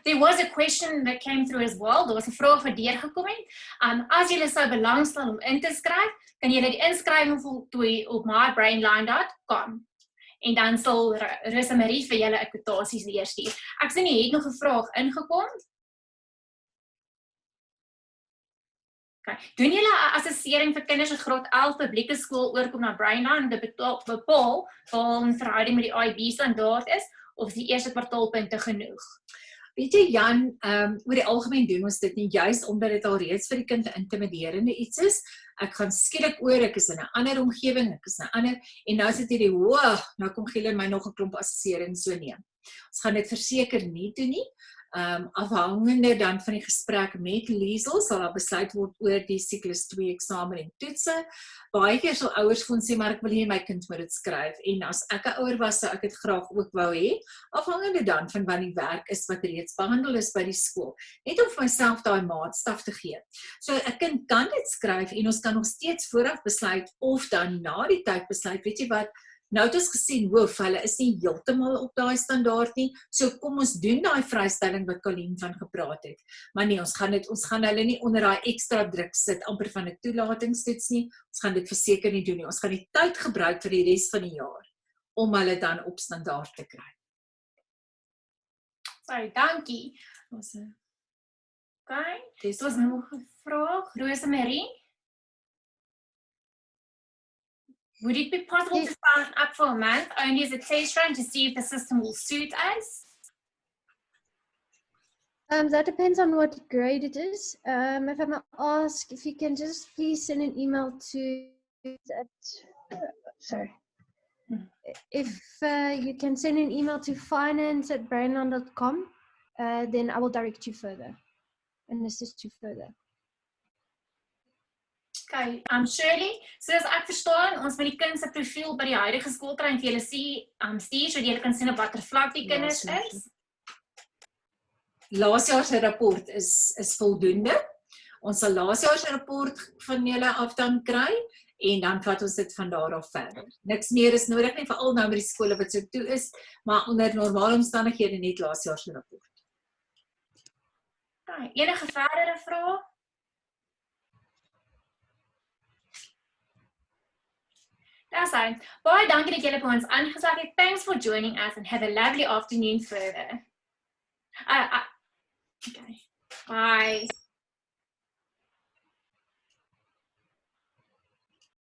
there was a question that came through as well. Daar was 'n vraag wat deurgekom het. As julle sou belangstel om in te skryf, kan julle die inskrywing voltooi op mybrainline.com. En dan sal Rosemarie vir julle kwotasies deurstuur. Ek sien jy het nog 'n vraag ingekom. Okay. Doen julle 'n assessering vir kinders in graad 11 publieke skool oorkom na Brainline om te bepaal waar 'n verhouding met die IEB standaard is? Of die eerste kwartaalpunte genoeg? Weet jy Jan, oor die algemeen doen ons dit nie, juist omdat dit al reeds vir die kind 'n intimiderende iets is. Ek gaan skielik oor, ek is in 'n ander omgewing, ek is in 'n ander, en nou sit hierdie, nou kom gee hulle my nog 'n klomp assessering, so nee. Ons gaan dit verseker nie doen nie. Afhangende dan van die gesprek met Liesel, sal daar besluit word oor die siklus 2 eksamen en toetse. Baie keer sal ouers vir ons sê, maar ek wil hê my kind moet dit skryf, en as ek 'n ouer was, sou ek dit graag ook wou hê, afhangende dan van wat die werk is wat reeds behandel is by die skool, net om vir myself daai maatstaf te gee. So 'n kind kan dit skryf, en ons kan nog steeds vooraf besluit, of dan na die tyd besluit, weet jy wat, Nou het ons gesien, hoof, hulle is nie heeltemal op daai standaard nie. So kom ons doen daai vrystelling wat Colleen van gepraat het. Maar nee, ons gaan hulle nie onder daai ekstra druk sit amper van 'n toelatingstoets nie. Ons gaan dit verseker nie doen nie. Ons gaan die tyd gebruik vir die res van die jaar om hulle dan op standaard te kry. Sorry, dankie. Okay, dit was nog 'n vraag. Rosemarie? Would it be possible to sign up for a month only as a test run to see if the system will suit us? That depends on what grade it is. If I may ask, if you can just please send an email to sorry. If you can send an email to finance@brainline.com, then I will direct you further and assist you further. Okay, Shirley, soos ek verstaan, ons moet die kind se profiel by die huidige skooltrein vir julle stuur, sodat julle kan sien op watter vlak die kinders is. Laasjaar se rapport is voldoende. Ons sal laasjaar se rapport van julle af dan kry en dan vat ons dit van daar af verder. Niks meer is nodig nie, veral nou met die skole wat so toe is, maar onder normale omstandighede net laasjaar se rapport. Okay, enige verdere vrae? That's fine. Baie dankie dat julle by ons aangesluit het. Thanks for joining us and have a lovely afternoon further. Okay. Bye.